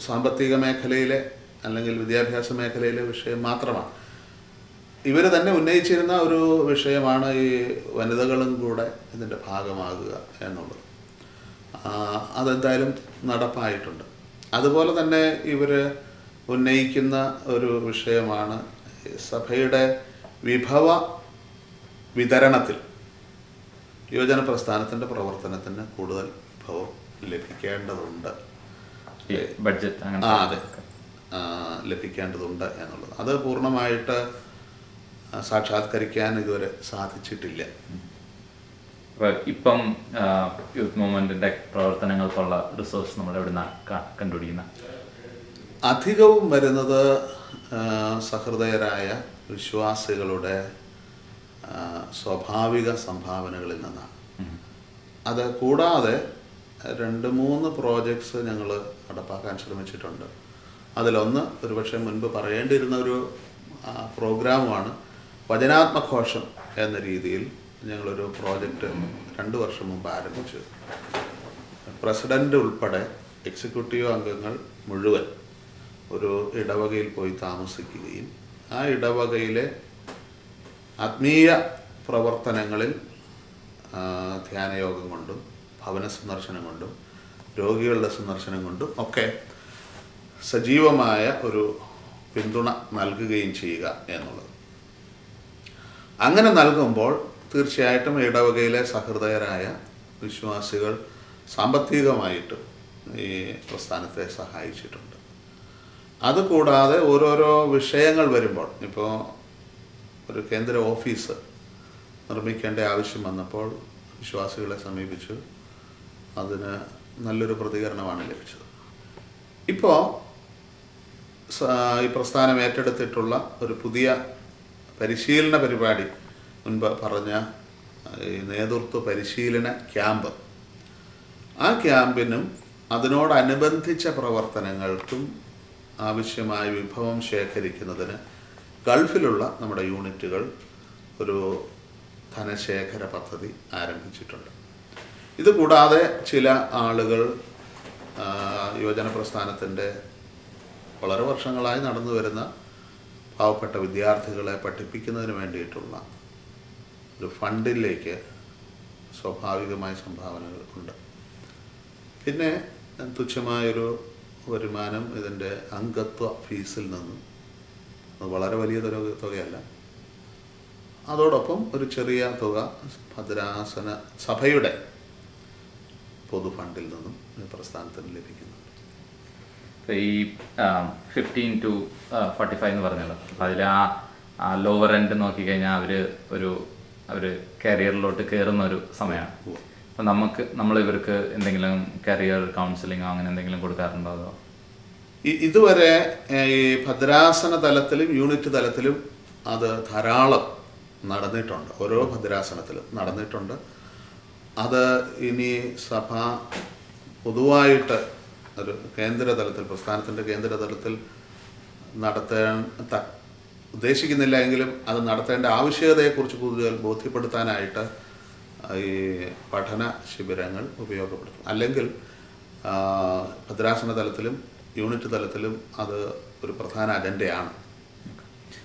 സാമ്പത്തിക മേഖലയിലെ അല്ലെങ്കിൽ വിദ്യാഭ്യാസ മേഖലയിലെ വിഷയം മാത്രമാണ്. ഇവർ തന്നെ ഉന്നയിച്ചിരുന്ന ഒരു വിഷയമാണ് ഈ വനിതകളും കൂടെ ഇതിൻ്റെ ഭാഗമാകുക എന്നുള്ളത്. അതെന്തായാലും നടപ്പായിട്ടുണ്ട്. അതുപോലെ തന്നെ ഇവർ ഉന്നയിക്കുന്ന ഒരു വിഷയമാണ് സഭയുടെ വിഭവ വിതരണത്തിൽ യുവജന പ്രസ്ഥാനത്തിൻ്റെ പ്രവർത്തനത്തിന് കൂടുതൽ വിഭവം ലഭിക്കേണ്ടതുണ്ട്, ബഡ്ജറ്റ് അതെ ലഭിക്കേണ്ടതുണ്ട് എന്നുള്ളത്. അത് പൂർണ്ണമായിട്ട് സാക്ഷാത്കരിക്കാൻ ഇതുവരെ സാധിച്ചിട്ടില്ല. ഇപ്പം യൂത്ത് മൂവ്മെന്റിന്റെ പ്രവർത്തനങ്ങൾക്കുള്ള റിസോഴ്സ് നമ്മൾ എവിടുന്ന കണ്ടുപിടിക്കുന്ന? അധികവും വരുന്നത് സഹൃദയരായ വിശ്വാസികളുടെ സ്വാഭാവിക സംഭാവനകളിൽ നിന്നാണ്. അത് കൂടാതെ 2-3 പ്രോജക്ട്സ് ഞങ്ങൾ നടപ്പാക്കാൻ ശ്രമിച്ചിട്ടുണ്ട്. അതിലൊന്ന് ഒരുപക്ഷെ മുൻപ് പറയേണ്ടിയിരുന്ന ഒരു പ്രോഗ്രാമാണ് വചനാത്മഘോഷം എന്ന രീതിയിൽ ഞങ്ങളൊരു പ്രോജക്റ്റ് 2 വർഷം മുമ്പ് ആരംഭിച്ചു. പ്രസിഡൻ്റ് ഉൾപ്പെടെ എക്സിക്യൂട്ടീവ് അംഗങ്ങൾ മുഴുവൻ ഒരു ഇടവകയിൽ പോയി താമസിക്കുകയും ആ ഇടവകയിലെ ആത്മീയ പ്രവർത്തനങ്ങളിൽ ധ്യാനയോഗം കൊണ്ടും ഭവന സന്ദർശനം കൊണ്ടും രോഗികളുടെ സന്ദർശനം കൊണ്ടും ഒക്കെ സജീവമായ ഒരു പിന്തുണ നൽകുകയും ചെയ്യുക എന്നുള്ളത്. അങ്ങനെ നൽകുമ്പോൾ തീർച്ചയായിട്ടും ഇടവകയിലെ സഹൃദയരായ വിശ്വാസികൾ സാമ്പത്തികമായിട്ട് ഈ പ്രസ്ഥാനത്തെ സഹായിച്ചിട്ടുണ്ട്. അതുകൂടാതെ ഓരോരോ വിഷയങ്ങൾ വരുമ്പോൾ, ഇപ്പോൾ ഒരു കേന്ദ്ര ഓഫീസ് നിർമ്മിക്കേണ്ട ആവശ്യം വന്നപ്പോൾ വിശ്വാസികളെ സമീപിച്ചു. അതിന് നല്ലൊരു പ്രതികരണമാണ് ലഭിച്ചത്. ഇപ്പോൾ ഈ പ്രസ്ഥാനം ഏറ്റെടുത്തിട്ടുള്ള ഒരു പുതിയ പരിശീലന പരിപാടി, മുൻപ് പറഞ്ഞ ഈ നേതൃത്വ പരിശീലന ക്യാമ്പ്, ആ ക്യാമ്പിനും അതിനോടനുബന്ധിച്ച പ്രവർത്തനങ്ങൾക്കും ആവശ്യമായ വിഭവം ശേഖരിക്കുന്നതിന് ഗൾഫിലുള്ള നമ്മുടെ യൂണിറ്റുകൾ ഒരു ധനശേഖര പദ്ധതി ആരംഭിച്ചിട്ടുണ്ട്. ഇതുകൂടാതെ ചില ആളുകൾ യുവജന പ്രസ്ഥാനത്തിൻ്റെ വളരെ വർഷങ്ങളായി നടന്നു വരുന്ന പാവപ്പെട്ട വിദ്യാർത്ഥികളെ പഠിപ്പിക്കുന്നതിന് വേണ്ടിയിട്ടുള്ള ഒരു ഫണ്ടിലേക്ക് സ്വാഭാവികമായ സംഭാവനകൾ ഉണ്ട്. പിന്നെ തുച്ഛമായൊരു വരുമാനം ഇതിൻ്റെ അംഗത്വ ഫീസിൽ നിന്നും, അത് വളരെ വലിയ തുകയല്ല, അതോടൊപ്പം ഒരു ചെറിയ തുക ഭദ്രാസന സഭയുടെ പൊതു ഫണ്ടിൽ നിന്നും പ്രസ്ഥാനത്തിന് ലഭിക്കുന്നുണ്ട്. ഈ 15 to 45 എന്ന് പറഞ്ഞല്ലോ, അപ്പം അതിൽ ആ ലോവർ എൻഡ് നോക്കിക്കഴിഞ്ഞാൽ അവർ കരിയറിലോട്ട് കയറുന്ന ഒരു സമയമാണ്. അപ്പം നമ്മൾ ഇവർക്ക് എന്തെങ്കിലും കരിയർ കൗൺസിലിങ്ങോ അങ്ങനെ എന്തെങ്കിലും കൊടുക്കാറുണ്ടോ? അതോ ഇതുവരെ ഈ ഭദ്രാസന തലത്തിലും യൂണിറ്റ് തലത്തിലും അത് ധാരാളം നടന്നിട്ടുണ്ട്. ഓരോ ഭദ്രാസനത്തിലും നടന്നിട്ടുണ്ട്. അത് ഇനി സഭ പൊതുവായിട്ട് ഒരു കേന്ദ്ര തലത്തിൽ, പ്രസ്ഥാനത്തിൻ്റെ കേന്ദ്ര തലത്തിൽ നടത്താൻ ഉദ്ദേശിക്കുന്നില്ല എങ്കിലും അത് നടത്തേണ്ട ആവശ്യകതയെക്കുറിച്ച് കൂടുതൽ ബോധ്യപ്പെടുത്താനായിട്ട് ഈ പഠന ശിബിരങ്ങൾ ഉപയോഗപ്പെടുത്തും. അല്ലെങ്കിൽ ഭദ്രാസന തലത്തിലും യൂണിറ്റ് തലത്തിലും അത് ഒരു പ്രധാന അജണ്ടയാണ്.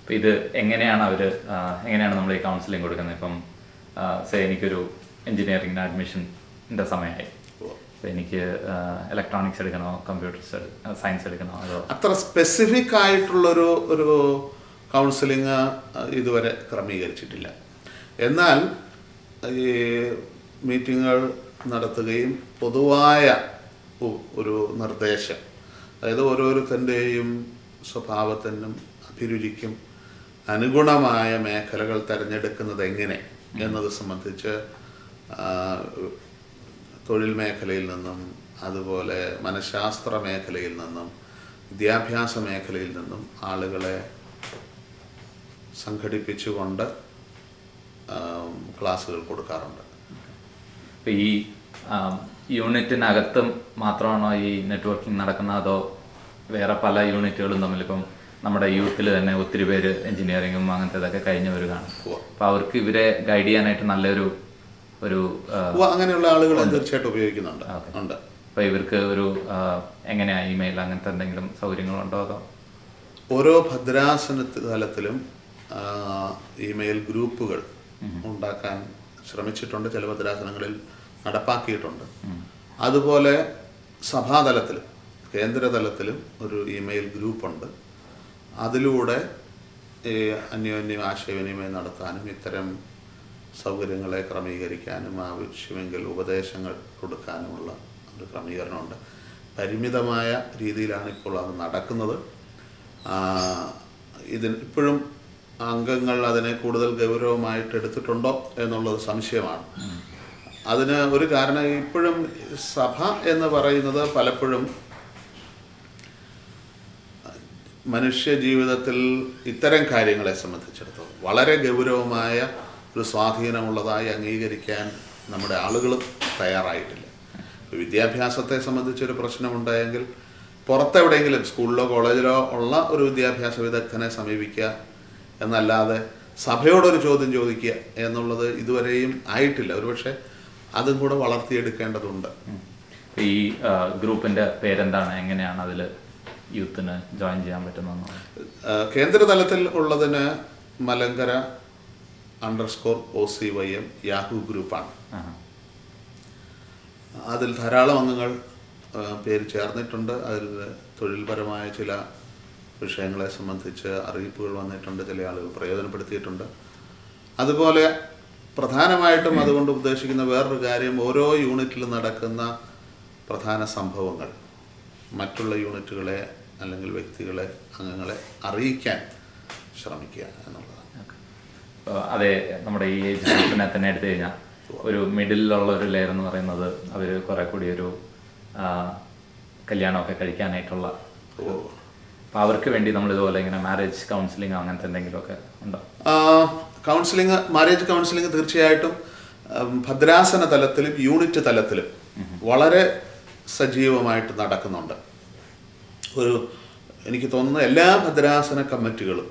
അപ്പം ഇത് എങ്ങനെയാണ് നമ്മൾ ഈ കൗൺസിലിംഗ് കൊടുക്കുന്നത്? ഇപ്പം എനിക്കൊരു എൻജിനീയറിംഗിന് അഡ്മിഷൻ്റെ സമയമായി, അപ്പോൾ എനിക്ക് ഇലക്ട്രോണിക്സ് എടുക്കണോ കമ്പ്യൂട്ടർ സയൻസ് എടുക്കണോ? അതോ അത്ര സ്പെസിഫിക് ആയിട്ടുള്ളൊരു കൗൺസിലിംഗ് ഇതുവരെ ക്രമീകരിച്ചിട്ടില്ല. എന്നാൽ ഈ മീറ്റിങ്ങുകൾ നടത്തുകയും പൊതുവായ ഒരു നിർദ്ദേശം, അതായത് ഓരോരുത്തൻ്റെയും സ്വഭാവത്തിനും അഭിരുചിക്കും അനുഗുണമായ മേഖലകൾ തിരഞ്ഞെടുക്കുന്നത് എങ്ങനെ എന്നത് സംബന്ധിച്ച് തൊഴിൽ മേഖലയിൽ നിന്നും, അതുപോലെ മനഃശാസ്ത്ര മേഖലയിൽ നിന്നും, വിദ്യാഭ്യാസ മേഖലയിൽ നിന്നും ആളുകളെ സംഘടിപ്പിച്ചുകൊണ്ട് ക്ലാസ്സുകൾ കൊടുക്കാറുണ്ട്. അപ്പോൾ ഈ യൂണിറ്റിനകത്തും മാത്രമാണോ ഈ നെറ്റ്വർക്കിംഗ് നടക്കുന്നത്, അതോ വേറെ പല യൂണിറ്റുകളും തമ്മിൽ? ഇപ്പം നമ്മുടെ യൂത്തിൽ തന്നെ ഒത്തിരി പേര് എൻജിനീയറിങ്ങും അങ്ങനത്തെ ഇതൊക്കെ കഴിഞ്ഞവർ കാണും. അപ്പോൾ അവർക്ക് ഇവരെ ഗൈഡ് ചെയ്യാനായിട്ട് നല്ലൊരു അങ്ങനെയുള്ള ആളുകൾ തീർച്ചയായിട്ടും ഉപയോഗിക്കുന്നുണ്ട്. അപ്പോൾ ഇവർക്ക് എങ്ങനെയാ ഇമെയിൽ അങ്ങനത്തെ എന്തെങ്കിലും സൗകര്യങ്ങളുണ്ടോ? അതോ ഓരോ ഭദ്രാസന തലത്തിലും ഇമെയിൽ ഗ്രൂപ്പുകൾ ഉണ്ടാക്കാൻ ശ്രമിച്ചിട്ടുണ്ട്, ചില ഭദ്രാസനങ്ങളിൽ നടപ്പാക്കിയിട്ടുണ്ട്. അതുപോലെ സഭാതലത്തിലും കേന്ദ്രതലത്തിലും ഒരു ഇമെയിൽ ഗ്രൂപ്പുണ്ട്. അതിലൂടെ അന്യോന്യം ആശയവിനിമയം നടത്താനും ഇത്തരം സൗകര്യങ്ങളെ ക്രമീകരിക്കാനും ആവശ്യമെങ്കിൽ ഉപദേശങ്ങൾ കൊടുക്കാനുമുള്ള ഒരു ക്രമീകരണമുണ്ട്. പരിമിതമായ രീതിയിലാണ് ഇപ്പോൾ അത് നടക്കുന്നത്. ഇപ്പോഴും അംഗങ്ങൾ അതിനെ കൂടുതൽ ഗൗരവമായിട്ട് എടുത്തിട്ടുണ്ടോ എന്നുള്ളത് സംശയമാണ്. അതിന് ഒരു കാരണം, ഇപ്പോഴും സഭ എന്ന് പറയുന്നത് പലപ്പോഴും മനുഷ്യ ജീവിതത്തിൽ ഇത്തരം കാര്യങ്ങളെ സംബന്ധിച്ചിടത്തോളം വളരെ ഗൗരവമായ ഒരു സ്വാധീനമുള്ളതായി അംഗീകരിക്കാൻ നമ്മുടെ ആളുകളും തയ്യാറായിട്ടില്ല. വിദ്യാഭ്യാസത്തെ സംബന്ധിച്ചൊരു പ്രശ്നമുണ്ടായെങ്കിൽ പുറത്തെവിടെയെങ്കിലും സ്കൂളിലോ കോളേജിലോ ഉള്ള ഒരു വിദ്യാഭ്യാസ വിദഗ്ധനെ സമീപിക്കുക എന്നല്ലാതെ സഭയോടൊരു ചോദ്യം ചോദിക്കുക എന്നുള്ളത് ഇതുവരെയും ആയിട്ടില്ല. ഒരുപക്ഷെ അതും കൂടെ വളർത്തിയെടുക്കേണ്ടതുണ്ട്. ഈ ഗ്രൂപ്പിൻ്റെ പേരെന്താണ്? എങ്ങനെയാണ് അതിൽ യൂത്തിന് ജോയിൻ ചെയ്യാൻ പറ്റുന്നത്? കേന്ദ്ര തലത്തിൽ ഉള്ളതിന് മലങ്കര _OCYM യാഹൂ ഗ്രൂപ്പാണ്. അതിൽ ധാരാളം അംഗങ്ങൾ പേര് ചേർന്നിട്ടുണ്ട്. അതിൽ തൊഴിൽപരമായ ചില വിഷയങ്ങളെ സംബന്ധിച്ച് അറിയിപ്പുകൾ വന്നിട്ടുണ്ട്, ചില ആളുകൾ പ്രയോജനപ്പെടുത്തിയിട്ടുണ്ട്. അതുപോലെ പ്രധാനമായിട്ടും അതുകൊണ്ട് ഉദ്ദേശിക്കുന്ന വേറൊരു കാര്യം, ഓരോ യൂണിറ്റിലും നടക്കുന്ന പ്രധാന സംഭവങ്ങൾ മറ്റുള്ള യൂണിറ്റുകളെ അല്ലെങ്കിൽ വ്യക്തികളെ, അംഗങ്ങളെ അറിയിക്കാൻ ശ്രമിക്കുക എന്നുള്ളതാണ്. അതെ, നമ്മുടെ ഈ ഏജ് ഗ്രൂപ്പിനെ തന്നെ എടുത്തു കഴിഞ്ഞാൽ ഒരു മിഡിലുള്ള ഒരു ലെയർ എന്ന് പറയുന്നത് അവർ കുറെ കൂടി ഒരു കല്യാണമൊക്കെ കഴിക്കാനായിട്ടുള്ള, അപ്പോൾ അവർക്ക് വേണ്ടി നമ്മൾ ഇതുപോലെ ഇങ്ങനെ മാരേജ് കൗൺസിലിംഗ് അങ്ങനത്തെ എന്തെങ്കിലുമൊക്കെ ഉണ്ടോ? മാരേജ് കൗൺസിലിംഗ് തീർച്ചയായിട്ടും ഭദ്രാസന തലത്തിലും യൂണിറ്റ് തലത്തിലും വളരെ സജീവമായിട്ട് നടക്കുന്നുണ്ട്. എനിക്ക് തോന്നുന്നു എല്ലാ ഭദ്രാസന കമ്മിറ്റികളും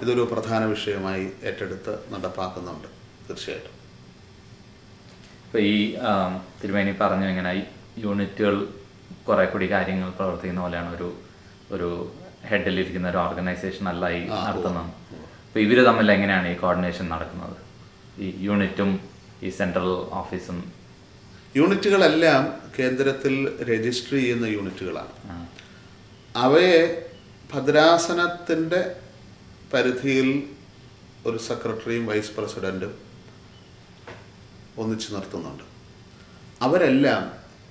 ഇതൊരു പ്രധാന വിഷയമായി ഏറ്റെടുത്ത് നടപ്പാക്കുന്നുണ്ട്. തീർച്ചയായിട്ടും. ഇപ്പോൾ ഈ തിരുമേനി പറഞ്ഞു, ഇങ്ങനെ യൂണിറ്റുകൾ കുറെ കൂടി കാര്യങ്ങൾ പ്രവർത്തിക്കുന്ന പോലെയാണ് ഒരു ഹെഡിലിരിക്കുന്ന ഒരു ഓർഗനൈസേഷൻ അല്ല ഈ നടത്തുന്നത്. അപ്പോൾ ഇവർ തമ്മിൽ എങ്ങനെയാണ് ഈ കോർഡിനേഷൻ നടക്കുന്നത്? ഈ യൂണിറ്റും ഈ സെൻട്രൽ ഓഫീസും? യൂണിറ്റുകളെല്ലാം കേന്ദ്രത്തിൽ രജിസ്റ്റർ ചെയ്യുന്ന യൂണിറ്റുകളാണ്. അവയെ ഭദ്രാസനത്തിൻ്റെ പരിധിയിൽ ഒരു സെക്രട്ടറിയും വൈസ് പ്രസിഡൻറ്റും ഒന്നിച്ചു നിർത്തുന്നുണ്ട്. അവരെല്ലാം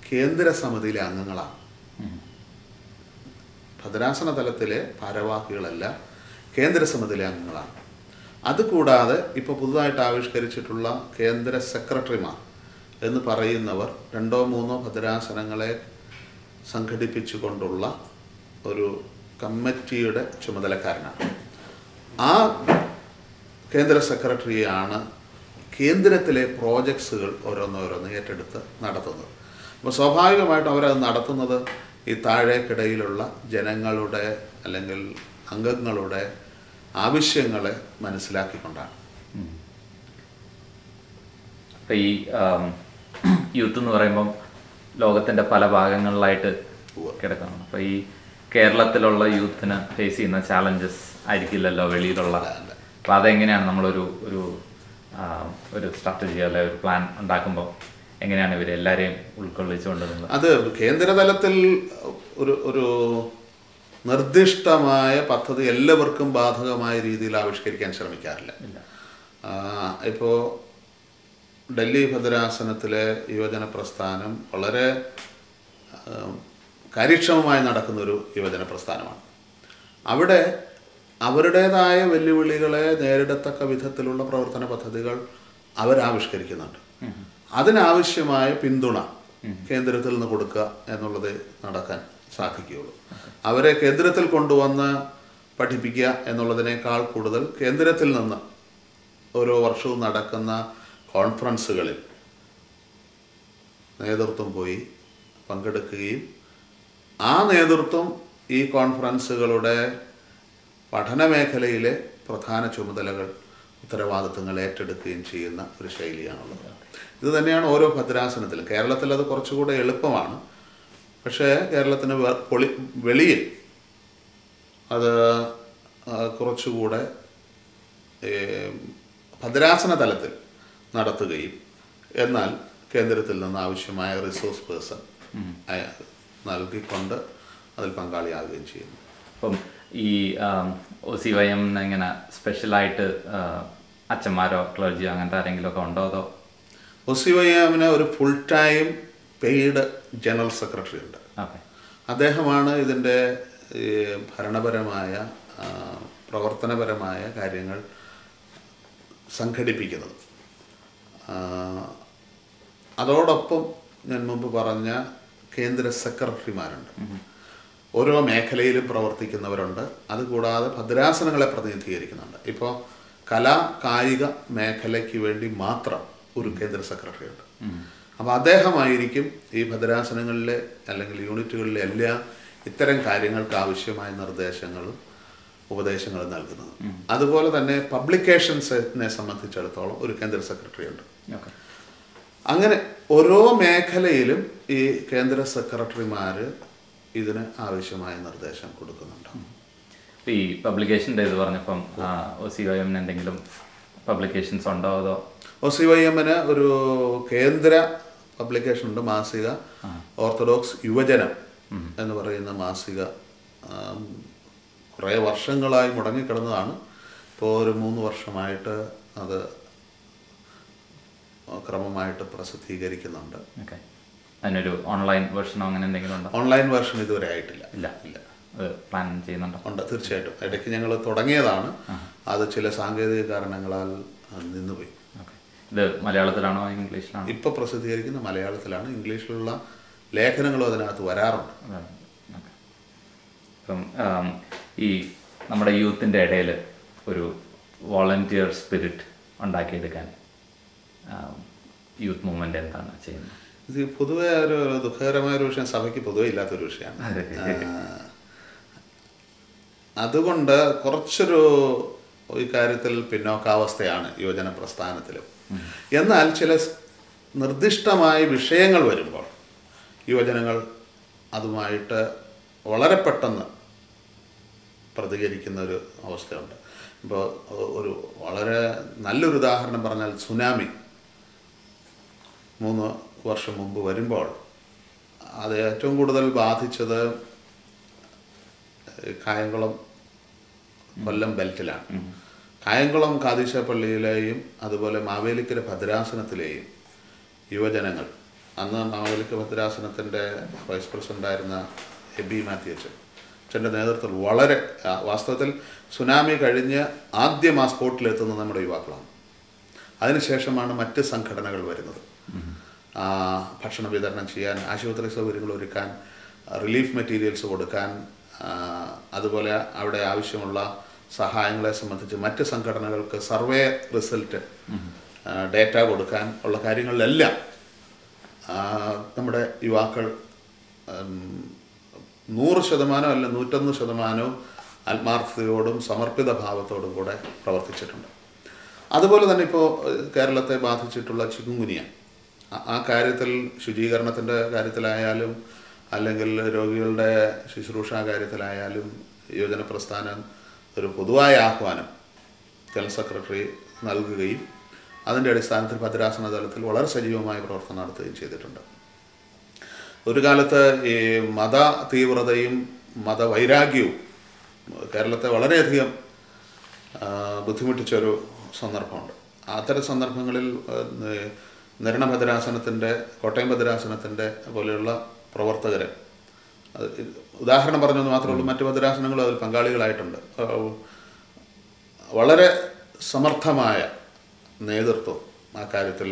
കേന്ദ്ര സമിതിയിലെ അംഗങ്ങളാണ്. ഭദ്രാസന തലത്തിലെ ഭാരവാഹികളെല്ലാം കേന്ദ്ര സമിതിയിലെ അംഗങ്ങളാണ്. അതുകൂടാതെ ഇപ്പോൾ പുതുതായിട്ട് ആവിഷ്കരിച്ചിട്ടുള്ള കേന്ദ്ര സെക്രട്ടറിമാർ എന്ന് പറയുന്നവർ 2-3 ഭദ്രാസനങ്ങളെ സംഘടിപ്പിച്ചുകൊണ്ടുള്ള ഒരു കമ്മിറ്റിയുടെ ചുമതലക്കാരനാണ്. ആ കേന്ദ്ര സെക്രട്ടറിയാണ് കേന്ദ്രത്തിലെ പ്രോജക്ട്സുകൾ ഓരോന്നോരോന്ന് ഏറ്റെടുത്ത് നടത്തുന്നത്. അപ്പോൾ സ്വാഭാവികമായിട്ടും അവരത് നടത്തുന്നത് ഈ താഴേക്കിടയിലുള്ള ജനങ്ങളുടെ അല്ലെങ്കിൽ അംഗങ്ങളുടെ ആവശ്യങ്ങളെ മനസ്സിലാക്കിക്കൊണ്ടാണ്. അപ്പോൾ ഈ യൂത്ത് എന്ന് പറയുമ്പം ലോകത്തിൻ്റെ പല ഭാഗങ്ങളിലായിട്ട് കിടക്കണം. അപ്പോൾ ഈ കേരളത്തിലുള്ള യൂത്തിന് ഫേസ് ചെയ്യുന്ന ചാലഞ്ചസ് ആയിരിക്കില്ലല്ലോ വെളിയിലുള്ള. അപ്പോൾ അതെങ്ങനെയാണ് നമ്മളൊരു ഒരു സ്ട്രാറ്റജി അല്ലെ ഒരു പ്ലാൻ ഉണ്ടാക്കുമ്പോൾ എങ്ങനെയാണ് ഇവർ എല്ലാവരെയും ഉൾക്കൊള്ളിച്ചുകൊണ്ടിരുന്നത്? അത് കേന്ദ്രതലത്തിൽ ഒരു നിർദ്ദിഷ്ടമായ പദ്ധതി എല്ലാവർക്കും ബാധകമായ രീതിയിൽ ആവിഷ്കരിക്കാൻ ശ്രമിക്കാറില്ല. ഇപ്പോൾ ഡൽഹി ഭദ്രാസനത്തിലെ യുവജന പ്രസ്ഥാനം വളരെ കാര്യക്ഷമമായി നടക്കുന്നൊരു യുവജന പ്രസ്ഥാനമാണ്. അവിടെ അവരുടേതായ വെല്ലുവിളികളെ നേരിടത്തക്ക വിധത്തിലുള്ള പ്രവർത്തന പദ്ധതികൾ അവരാവിഷ്കരിക്കുന്നുണ്ട്. അതിനാവശ്യമായ പിന്തുണ കേന്ദ്രത്തിൽ നിന്ന് കൊടുക്കുക എന്നുള്ളത് നടക്കാൻ സാധിക്കുകയുള്ളൂ. അവരെ കേന്ദ്രത്തിൽ കൊണ്ടുവന്ന് പഠിപ്പിക്കുക എന്നുള്ളതിനേക്കാൾ കൂടുതൽ കേന്ദ്രത്തിൽ നിന്ന് ഓരോ വർഷവും നടക്കുന്ന കോൺഫറൻസുകളിൽ നേതൃത്വം പോയി പങ്കെടുക്കുകയും ആ നേതൃത്വം ഈ കോൺഫറൻസുകളുടെ പഠന മേഖലയിലെ പ്രധാന ചുമതലകൾ ഉത്തരവാദിത്തങ്ങൾ ഏറ്റെടുക്കുകയും ചെയ്യുന്ന ഒരു ശൈലിയാണുള്ളത്. ഇത് തന്നെയാണ് ഓരോ ഭദ്രാസനത്തിലും. കേരളത്തിൽ അത് കുറച്ചുകൂടെ എളുപ്പമാണ്. പക്ഷേ കേരളത്തിന് വെളിയിൽ അത് കുറച്ചുകൂടെ ഭദ്രാസന തലത്തിൽ നടത്തുകയും എന്നാൽ കേന്ദ്രത്തിൽ നിന്ന് ആവശ്യമായ റിസോഴ്സ് പേഴ്സൺ നൽകിക്കൊണ്ട് അതിൽ പങ്കാളിയാകുകയും ചെയ്യുന്നു. അപ്പം ഈ OCYM ഇങ്ങനെ സ്പെഷ്യലായിട്ട് അച്ഛന്മാരോ ക്ലർജിയോ അങ്ങനത്തെ ആരെങ്കിലും ഒക്കെ ഉണ്ടോ? അതോ OCYM ഒരു full time paid general secretary ഉണ്ട്. അദ്ദേഹമാണ് ഇതിൻ്റെ ഭരണപരമായ പ്രവർത്തനപരമായ കാര്യങ്ങൾ സംഘടിപ്പിക്കുന്നത്. അതോടൊപ്പം ഞാൻ മുമ്പ് പറഞ്ഞ കേന്ദ്ര സെക്രട്ടറിമാരുണ്ട്. ഓരോ മേഖലയിലും പ്രവർത്തിക്കുന്നവരുണ്ട്. അതുകൂടാതെ ഭദ്രാസനങ്ങളെ പ്രതിനിധീകരിക്കുന്നുണ്ട്. ഇപ്പോൾ കലാ കായിക മേഖലയ്ക്ക് വേണ്ടി മാത്രം ഒരു കേന്ദ്ര സെക്രട്ടറി ഉണ്ട്. അപ്പോൾ അദ്ദേഹമായിരിക്കും ഈ ഭദ്രാസനങ്ങളിലെ അല്ലെങ്കിൽ യൂണിറ്റുകളിലെ എല്ലാം ഇത്തരം കാര്യങ്ങൾക്ക് ആവശ്യമായ നിർദ്ദേശങ്ങളും ഉപദേശങ്ങളും നൽകുന്നത്. അതുപോലെ തന്നെ പബ്ലിക്കേഷൻസിനെ സംബന്ധിച്ചിടത്തോളം ഒരു കേന്ദ്ര സെക്രട്ടറി ഉണ്ട്. അങ്ങനെ ഓരോ മേഖലയിലും ഈ കേന്ദ്ര സെക്രട്ടറിമാർ ഇതിന് ആവശ്യമായ നിർദ്ദേശം കൊടുക്കുന്നുണ്ട്. ഈ പബ്ലിക്കേഷൻ്റെ ഇത് പറഞ്ഞപ്പം OCYM എന്തെങ്കിലും പബ്ലിക്കേഷൻസ് ഉണ്ടോ? അതോ OCYM ഒരു കേന്ദ്ര പബ്ലിക്കേഷൻ ഉണ്ട്, മാസിക ഓർത്തഡോക്സ് യുവജനം എന്ന് പറയുന്ന മാസിക. കുറേ വർഷങ്ങളായി മുടങ്ങിക്കിടന്നതാണ്. ഇപ്പോൾ ഒരു 3 വർഷമായിട്ട് അത് ക്രമമായിട്ട് പ്രസിദ്ധീകരിക്കുന്നുണ്ട്. അതിനൊരു ഓൺലൈൻ വേർഷനോ അങ്ങനെ എന്തെങ്കിലും ഉണ്ടോ? ഓൺലൈൻ വേർഷൻ ഇതുവരെ ആയിട്ടില്ല. ഇല്ല. പ്ലാൻ ചെയ്യുന്നുണ്ടോ? ഉണ്ട്, തീർച്ചയായിട്ടും. ഇടയ്ക്ക് ഞങ്ങൾ തുടങ്ങിയതാണ്. അത് ചില സാങ്കേതിക കാരണങ്ങളാൽ നിന്നുപോയി. ഇത് മലയാളത്തിലാണോ ഇംഗ്ലീഷിലാണോ? ഇപ്പോൾ പ്രസിദ്ധീകരിക്കുന്ന മലയാളത്തിലാണ്. ഇംഗ്ലീഷിലുള്ള ലേഖനങ്ങളും അതിനകത്ത് വരാറുണ്ട്. അപ്പം ഈ നമ്മുടെ യൂത്തിൻ്റെ ഇടയിൽ ഒരു വോളണ്ടിയർ സ്പിരിറ്റ് ഉണ്ടാക്കിയെടുക്കാൻ യൂത്ത് മൂവ്മെൻ്റ് എന്താണ് ചെയ്യുന്നത്? ഇത് പൊതുവെ ഒരു ദുഃഖകരമായ ഒരു വിഷയം, സഭയ്ക്ക് പൊതുവെ ഇല്ലാത്തൊരു വിഷയമാണ്. അതുകൊണ്ട് കുറച്ചൊരു ഇക്കാര്യത്തിൽ പിന്നോക്കാവസ്ഥയാണ് യുവജന പ്രസ്ഥാനത്തിലും. എന്നാൽ ചില നിർദ്ദിഷ്ടമായ വിഷയങ്ങൾ വരുമ്പോൾ യുവജനങ്ങൾ അതുമായിട്ട് വളരെ പെട്ടെന്ന് പ്രതികരിക്കുന്ന ഒരു അവസ്ഥയുണ്ട്. ഇപ്പോൾ ഒരു വളരെ നല്ലൊരു ഉദാഹരണം പറഞ്ഞാൽ സുനാമി 3 വർഷം മുമ്പ് വരുമ്പോൾ അത് ഏറ്റവും കൂടുതൽ ബാധിച്ചത് കായംകുളം കൊല്ലം ബെൽറ്റിലാണ്. കായംകുളം കാതീശ പള്ളിയിലെയും അതുപോലെ മാവേലിക്കര ഭദ്രാസനത്തിലെയും യുവജനങ്ങൾ, അന്ന് മാവേലിക്കര ഭദ്രാസനത്തിൻ്റെ വൈസ് പ്രസിഡൻ്റായിരുന്ന എബി മാത്യു അച്ഛൻ്റെ നേതൃത്വത്തിൽ വളരെ, വാസ്തവത്തിൽ സുനാമി കഴിഞ്ഞ് ആദ്യം ആ സ്പോട്ടിലെത്തുന്നത് നമ്മുടെ യുവാക്കളാണ്. അതിനുശേഷമാണ് മറ്റ് സംഘടനകൾ വരുന്നത്. ഭക്ഷണ വിതരണം ചെയ്യാൻ, ആശുപത്രി സൗകര്യങ്ങൾ ഒരുക്കാൻ, റിലീഫ് മെറ്റീരിയൽസ് കൊടുക്കാൻ, അതുപോലെ അവിടെ ആവശ്യമുള്ള സഹായങ്ങളെ സംബന്ധിച്ച് മറ്റ് സംഘടനകൾക്ക് സർവേ റിസൾട്ട് ഡേറ്റ കൊടുക്കാൻ ഉള്ള കാര്യങ്ങളിലെല്ലാം നമ്മുടെ യുവാക്കൾ 100% അല്ല 101% ആത്മാർത്ഥതയോടും സമർപ്പിത ഭാവത്തോടും കൂടെ പ്രവർത്തിച്ചിട്ടുണ്ട്. അതുപോലെ തന്നെ ഇപ്പോൾ കേരളത്തെ ബാധിച്ചിട്ടുള്ള ചിക്കുൻഗുനിയ, ആ കാര്യത്തിൽ ശുചീകരണത്തിൻ്റെ കാര്യത്തിലായാലും അല്ലെങ്കിൽ രോഗികളുടെ ശുശ്രൂഷ കാര്യത്തിലായാലും യുവജന പ്രസ്ഥാനം ഒരു പൊതുവായ ആഹ്വാനം ജനറൽ സെക്രട്ടറി നൽകുകയും അതിൻ്റെ അടിസ്ഥാനത്തിൽ ഭദ്രാസന തലത്തിൽ വളരെ സജീവമായ പ്രവർത്തനം നടത്തുകയും ചെയ്തിട്ടുണ്ട്. ഒരു കാലത്ത് ഈ മത തീവ്രതയും മതവൈരാഗ്യവും കേരളത്തെ വളരെയധികം ബുദ്ധിമുട്ടിച്ചൊരു സന്ദർഭമുണ്ട്. അത്തരം സന്ദർഭങ്ങളിൽ നിരണ ഭദ്രാസനത്തിൻ്റെ, കോട്ടയം ഭദ്രാസനത്തിൻ്റെ പോലെയുള്ള പ്രവർത്തകർ, ഉദാഹരണം പറഞ്ഞെന്ന് മാത്രമേ ഉള്ളൂ, മറ്റ് ഭദ്രാസനങ്ങളും അതിൽ പങ്കാളികളായിട്ടുണ്ട്. വളരെ സമർത്ഥമായ നേതൃത്വം ആ കാര്യത്തിൽ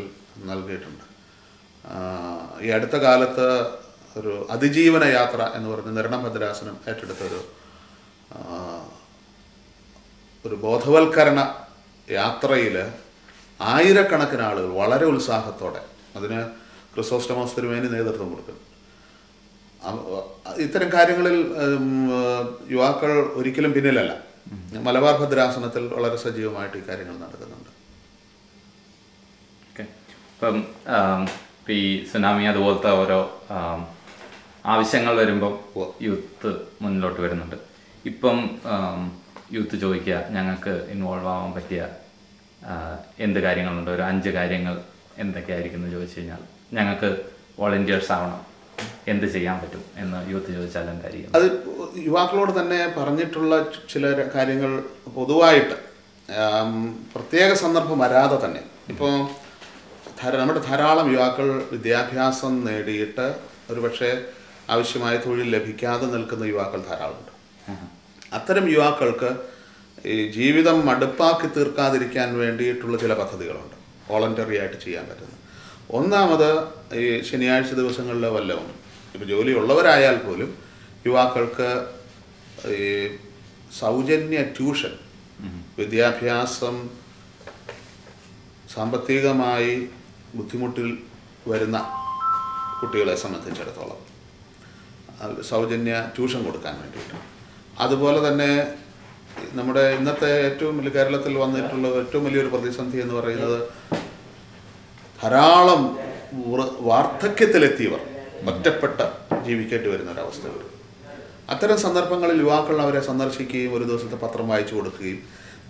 നൽകിയിട്ടുണ്ട്. ഈ അടുത്ത കാലത്ത് ഒരു അതിജീവന യാത്ര എന്ന് പറഞ്ഞ് നിരണ ഭദ്രാസനം ഏറ്റെടുത്തൊരു ബോധവൽക്കരണ യാത്രയിൽ ആയിരക്കണക്കിന് ആളുകൾ വളരെ ഉത്സാഹത്തോടെ, അതിന് ക്രിസോസ്റ്റമോസ് തിരുമേനി നേതൃത്വം കൊടുക്കുന്നു. ഇത്തരം കാര്യങ്ങളിൽ യുവാക്കൾ ഒരിക്കലും പിന്നിലല്ല. മലബാർ ഭദ്രാസനത്തിൽ വളരെ സജീവമായിട്ട് ഈ കാര്യങ്ങൾ നടക്കുന്നുണ്ട്. ഇപ്പം ഈ സുനാമി അതുപോലത്തെ ഓരോ ആവശ്യങ്ങൾ വരുമ്പം യൂത്ത് മുന്നിലോട്ട് വരുന്നുണ്ട്. ഇപ്പം യൂത്ത് ചോദിക്കുക, ഞങ്ങൾക്ക് ഇൻവോൾവ് ആവാൻ പറ്റിയ എന്ത് കാര്യങ്ങളുണ്ട്, ഒരു 5 കാര്യങ്ങൾ എന്തൊക്കെയായിരിക്കും എന്ന് ചോദിച്ചു കഴിഞ്ഞാൽ ഞങ്ങൾക്ക് വോളണ്ടിയേഴ്സ് ആവണം, എന്ത് ചെയ്യാൻ പറ്റും എന്ന് യൂത്ത് ചോദിച്ചാൽ എന്തായിരിക്കും? അത് യുവാക്കളോട് തന്നെ പറഞ്ഞിട്ടുള്ള ചില കാര്യങ്ങൾ പൊതുവായിട്ട് പ്രത്യേക സന്ദർഭം വരാതെ തന്നെ, ഇപ്പോൾ നമ്മുടെ ധാരാളം യുവാക്കൾ വിദ്യാഭ്യാസം നേടിയിട്ട് ഒരുപക്ഷെ ആവശ്യമായ തൊഴിൽ ലഭിക്കാതെ നിൽക്കുന്ന യുവാക്കൾ ധാരാളമുണ്ട്. അത്തരം യുവാക്കൾക്ക് ഈ ജീവിതം മടുപ്പാക്കി തീർക്കാതിരിക്കാൻ വേണ്ടിയിട്ടുള്ള ചില പദ്ധതികളുണ്ട്, വോളണ്ടറി ആയിട്ട് ചെയ്യാൻ പറ്റുന്നത്. ഒന്നാമത് ഈ ശനിയാഴ്ച ദിവസങ്ങളിലോ വല്ലതും, ഇപ്പോൾ ജോലിയുള്ളവരായാൽ പോലും യുവാക്കൾക്ക് ഈ സൗജന്യ ട്യൂഷൻ, വിദ്യാഭ്യാസം സാമ്പത്തികമായി ബുദ്ധിമുട്ടിൽ വരുന്ന കുട്ടികളെ സംബന്ധിച്ചിടത്തോളം സൗജന്യ ട്യൂഷൻ കൊടുക്കാൻ വേണ്ടിയിട്ട്. അതുപോലെ തന്നെ നമ്മുടെ ഇന്നത്തെ ഏറ്റവും വലിയ, കേരളത്തിൽ വന്നിട്ടുള്ള ഏറ്റവും വലിയൊരു പ്രതിസന്ധി എന്ന് പറയുന്നത് ധാരാളം വാർദ്ധക്യത്തിലെത്തിയവർ ഒറ്റപ്പെട്ട് ജീവിക്കേണ്ടി വരുന്ന ഒരവസ്ഥ വരും. അത്തരം സന്ദർഭങ്ങളിൽ യുവാക്കൾ അവരെ സന്ദർശിക്കുകയും ഒരു ദിവസത്തെ പത്രം വായിച്ചു കൊടുക്കുകയും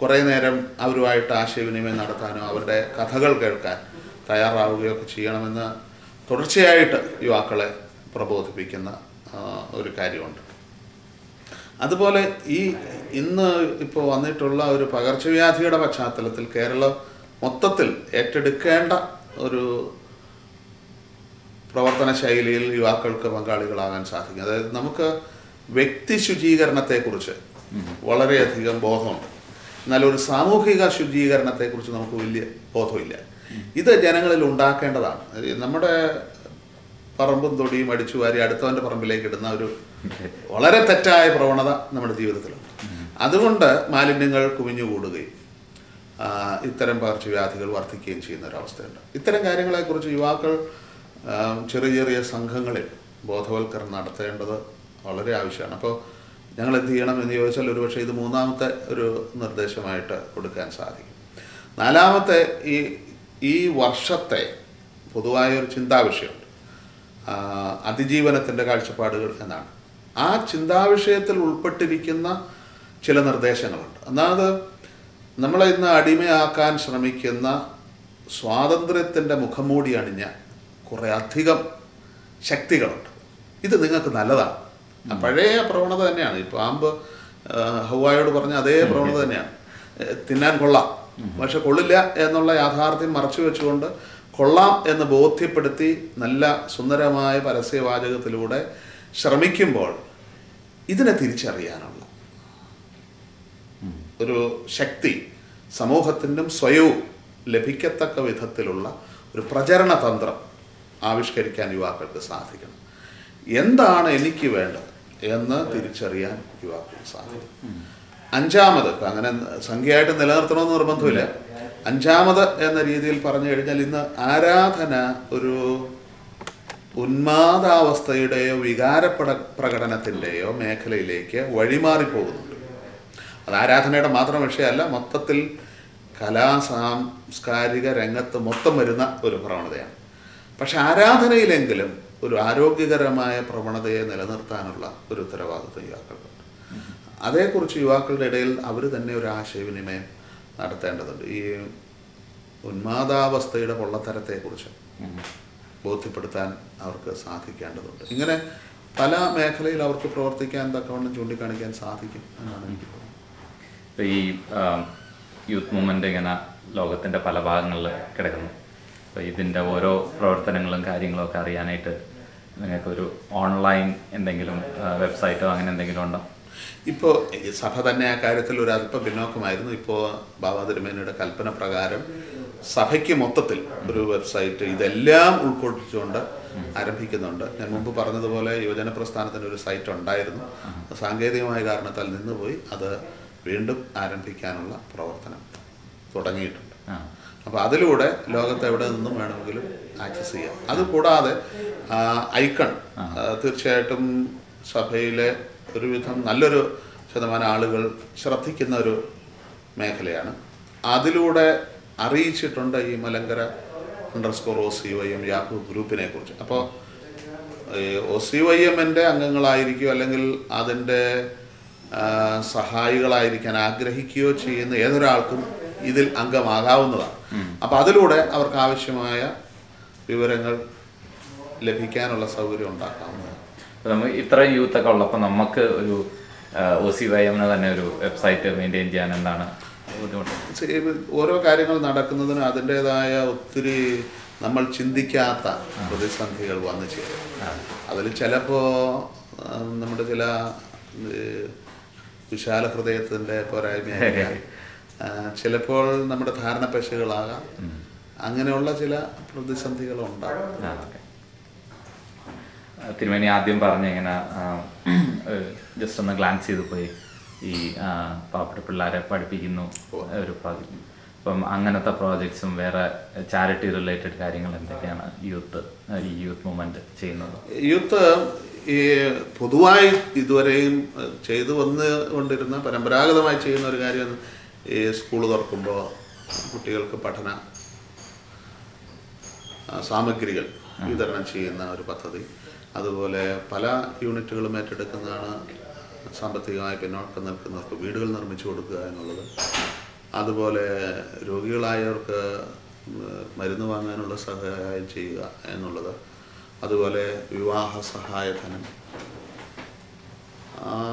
കുറേ നേരം അവരുമായിട്ട് ആശയവിനിമയം നടത്താനോ അവരുടെ കഥകൾ കേൾക്കാൻ തയ്യാറാവുകയൊക്കെ ചെയ്യണമെന്ന് തുടർച്ചയായിട്ട് യുവാക്കളെ പ്രബോധിപ്പിക്കുന്ന ഒരു കാര്യമുണ്ട്. അതുപോലെ ഈ ഇന്ന് ഇപ്പോൾ വന്നിട്ടുള്ള ഒരു പകർച്ചവ്യാധിയുടെ പശ്ചാത്തലത്തിൽ കേരളം മൊത്തത്തിൽ ഏറ്റെടുക്കേണ്ട ഒരു പ്രവർത്തന ശൈലിയിൽ യുവാക്കൾക്ക് പങ്കാളികളാകാൻ സാധിക്കും. അതായത് നമുക്ക് വ്യക്തി ശുചീകരണത്തെക്കുറിച്ച് വളരെയധികം ബോധമുണ്ട്, എന്നാൽ ഒരു സാമൂഹിക ശുചീകരണത്തെക്കുറിച്ച് നമുക്ക് വലിയ ബോധമില്ല. ഇത് ജനങ്ങളിൽ ഉണ്ടാക്കേണ്ടതാണ്. നമ്മുടെ പറമ്പും തൊടിയും അടിച്ചു വാരി അടുത്തവൻ്റെ പറമ്പിലേക്ക് ഇടുന്ന ഒരു വളരെ തെറ്റായ പ്രവണത നമ്മുടെ ജീവിതത്തിലുണ്ട്. അതുകൊണ്ട് മാലിന്യങ്ങൾ കുമിഞ്ഞുകൂടുകയും ഇത്തരം പകർച്ചവ്യാധികൾ വർദ്ധിക്കുകയും ചെയ്യുന്ന ഒരവസ്ഥയുണ്ട്. ഇത്തരം കാര്യങ്ങളെക്കുറിച്ച് യുവാക്കൾ ചെറിയ ചെറിയ സംഘങ്ങളിൽ ബോധവൽക്കരണം നടത്തേണ്ടത് വളരെ ആവശ്യമാണ്. അപ്പോൾ ഞങ്ങൾ എന്ത് ചെയ്യണം എന്ന് ചോദിച്ചാൽ ഒരുപക്ഷെ ഇത് 3ാമത്തെ ഒരു നിർദ്ദേശമായിട്ട് കൊടുക്കാൻ സാധിക്കും. 4ാമത്തെ ഈ വർഷത്തെ പൊതുവായൊരു ചിന്താവിഷയമുണ്ട്, അതിജീവനത്തിൻ്റെ കാഴ്ചപ്പാടുകൾ എന്നാണ്. ആ ചിന്താവിഷയത്തിൽ ഉൾപ്പെട്ടിരിക്കുന്ന ചില നിർദ്ദേശങ്ങളുണ്ട്. ഒന്നാമത്, നമ്മളെ ഇന്ന് അടിമയാക്കാൻ ശ്രമിക്കുന്ന സ്വാതന്ത്ര്യത്തിൻ്റെ മുഖംമൂടി അണിഞ്ഞ കുറേ അധികം ശക്തികളുണ്ട്. ഇത് നിങ്ങൾക്ക് നല്ലതാണ്. പഴയ പ്രവണത തന്നെയാണ്. ഈ പാമ്പ് ഹൗവായോട് പറഞ്ഞ അതേ പ്രവണത തന്നെയാണ്. തിന്നാൻ കൊള്ളാം, പക്ഷെ കൊള്ളില്ല എന്നുള്ള യാഥാർത്ഥ്യം മറച്ചു വെച്ചുകൊണ്ട് കൊള്ളാം എന്ന് ബോധ്യപ്പെടുത്തി നല്ല സുന്ദരമായ പരസ്യവാചകത്തിലൂടെ ശ്രമിക്കുമ്പോൾ ഇതിനെ തിരിച്ചറിയാനുള്ള ഒരു ശക്തി സമൂഹത്തിനും സ്വയവും ലഭിക്കത്തക്ക വിധത്തിലുള്ള ഒരു പ്രചരണ തന്ത്രം ആവിഷ്കരിക്കാൻ യുവാക്കൾക്ക് സാധിക്കണം. എന്താണ് എനിക്ക് വേണ്ടത് എന്ന് തിരിച്ചറിയാൻ യുവാക്കൾക്ക് സാധിക്കും. അഞ്ചാമത്, അങ്ങനെ സംഖ്യയായിട്ട് നിലനിർത്തണമെന്ന് നിർബന്ധമില്ല, അഞ്ചാമത് എന്ന രീതിയിൽ പറഞ്ഞു കഴിഞ്ഞാൽ ഇന്ന് ആരാധന ഒരു ഉന്മാദാവസ്ഥയുടെയോ പ്രകടനത്തിൻ്റെയോ മേഖലയിലേക്ക് വഴിമാറിപ്പോകുന്നുണ്ട്. അത് ആരാധനയുടെ മാത്രം വിഷയമല്ല, മൊത്തത്തിൽ സാംസ്കാരിക രംഗത്ത് മൊത്തം വരുന്ന ഒരു പ്രവണതയാണ്. പക്ഷെ ആരാധനയിലെങ്കിലും ഒരു ആരോഗ്യകരമായ പ്രവണതയെ നിലനിർത്താനുള്ള ഒരു ഉത്തരവാദിത്വം യുവാക്കൾക്കുണ്ട്. അതേക്കുറിച്ച് യുവാക്കളുടെ ഇടയിൽ അവർ തന്നെ ഒരു ആശയവിനിമയം നടത്തേണ്ടതുണ്ട്. ഈ ഉന്മാദാവസ്ഥയുടെ പൊള്ളത്തരത്തെക്കുറിച്ച് ബോധ്യപ്പെടുത്താൻ അവർക്ക് സാധിക്കേണ്ടതുണ്ട്. ഇങ്ങനെ പല മേഖലയിൽ അവർക്ക് പ്രവർത്തിക്കാൻ തക്കവണ്ണം ചൂണ്ടിക്കാണിക്കാൻ സാധിക്കും എന്നാണ് എനിക്ക് തോന്നുന്നത്. ഈ യൂത്ത് മൂവ്മെൻ്റ് ഇങ്ങനെ ലോകത്തിൻ്റെ പല ഭാഗങ്ങളിൽ കിടക്കുന്നു. അപ്പോൾ ഇതിൻ്റെ ഓരോ പ്രവർത്തനങ്ങളും കാര്യങ്ങളും ഒക്കെ അറിയാനായിട്ട് നിങ്ങൾക്കൊരു ഓൺലൈൻ എന്തെങ്കിലും വെബ്സൈറ്റോ അങ്ങനെ എന്തെങ്കിലും ഉണ്ടോ? ഇപ്പോൾ സഭ തന്നെ ആ കാര്യത്തിൽ ഒരു അല്പം പിന്നോക്കമായിരുന്നു. ഇപ്പോൾ ബാബാ തിരുമേനിയുടെ കൽപ്പന പ്രകാരം സഭയ്ക്ക് മൊത്തത്തിൽ ഒരു വെബ്സൈറ്റ് ഇതെല്ലാം ഉൾക്കൊള്ളിച്ചുകൊണ്ട് ആരംഭിക്കുന്നുണ്ട്. ഞാൻ മുമ്പ് പറഞ്ഞതുപോലെ യുവജന പ്രസ്ഥാനത്തിന് ഒരു സൈറ്റ് ഉണ്ടായിരുന്നു, സാങ്കേതികമായ കാരണത്താൽ നിന്നുപോയി. അത് വീണ്ടും ആരംഭിക്കാനുള്ള പ്രവർത്തനം തുടങ്ങിയിട്ടുണ്ട്. അപ്പോൾ അതിലൂടെ ലോകത്ത് എവിടെ നിന്നും വേണമെങ്കിലും ആക്സസ് ചെയ്യാം. അതുകൂടാതെ ഐക്കൺ തീർച്ചയായിട്ടും സഭയിലെ ഒരുവിധം നല്ലൊരു ശതമാനം ആളുകൾ ശ്രദ്ധിക്കുന്ന ഒരു മേഖലയാണ്. അതിലൂടെ അറിയിച്ചിട്ടുണ്ട് ഈ മലങ്കര _OCYM യാഹൂ ഗ്രൂപ്പിനെ കുറിച്ച്. അപ്പോൾ OCYMൻ്റെ അംഗങ്ങളായിരിക്കുകയോ അല്ലെങ്കിൽ അതിൻ്റെ സഹായികളായിരിക്കാൻ ആഗ്രഹിക്കുകയോ ചെയ്യുന്ന ഏതൊരാൾക്കും ഇതിൽ അംഗമാകാവുന്നതാണ്. അപ്പോൾ അതിലൂടെ അവർക്ക് ആവശ്യമായ വിവരങ്ങൾ ലഭിക്കാനുള്ള സൗകര്യം ഉണ്ടാക്കാവുന്നതാണ്. നമ്മൾ ഇത്രയും യൂത്തൊക്കെ ഉള്ളപ്പോൾ നമുക്ക് ഒരു OCYM തന്നെ ഒരു വെബ്സൈറ്റ് മെയിൻറ്റെയിൻ ചെയ്യാൻ എന്താണ് ബുദ്ധിമുട്ട്? ഓരോ കാര്യങ്ങൾ നടക്കുന്നതിന് അതിൻ്റെതായ ഒത്തിരി നമ്മൾ ചിന്തിക്കാത്ത പ്രതിസന്ധികൾ വന്നു ചേരും. അതിൽ ചിലപ്പോൾ നമ്മുടെ ചില വിശാല ഹൃദയത്തിൻ്റെ പോരായ്മയായിരിക്കാം, ചിലപ്പോൾ നമ്മുടെ ധാരണപ്പശകളാകാം, അങ്ങനെയുള്ള ചില പ്രതിസന്ധികളുണ്ടാകും. തിരുമേനി ആദ്യം പറഞ്ഞ ഇങ്ങനെ ജസ്റ്റ് ഒന്ന് ഗ്ലാൻസ് ചെയ്ത് പോയി ഈ പാവപ്പെട്ട പിള്ളേരെ പഠിപ്പിക്കുന്നു ഒരു പ്രോജക്റ്റ്. അപ്പം അങ്ങനത്തെ പ്രോജക്ട്സും വേറെ ചാരിറ്റി റിലേറ്റഡ് കാര്യങ്ങൾ എന്തൊക്കെയാണ് ഈ യൂത്ത് മൂവ്മെൻറ്റ് ചെയ്യുന്നത്? യൂത്ത് ഈ പൊതുവായി ഇതുവരെയും ചെയ്തു വന്നുകൊണ്ടിരുന്ന പരമ്പരാഗതമായി ചെയ്യുന്ന ഒരു കാര്യം, ഈ സ്കൂൾ തുറക്കുമ്പോൾ കുട്ടികൾക്ക് പഠന സാമഗ്രികൾ വിതരണം ചെയ്യുന്ന ഒരു പദ്ധതി. അതുപോലെ പല യൂണിറ്റുകളും ഏറ്റെടുക്കുന്നതാണ് സാമ്പത്തികമായി പിന്നോക്കം നിൽക്കുന്നവർക്ക് വീടുകൾ നിർമ്മിച്ചു കൊടുക്കുക എന്നുള്ളത്. അതുപോലെ രോഗികളായവർക്ക് മരുന്ന് വാങ്ങാനുള്ള സഹായം ചെയ്യുക എന്നുള്ളത്. അതുപോലെ വിവാഹ സഹായധനം,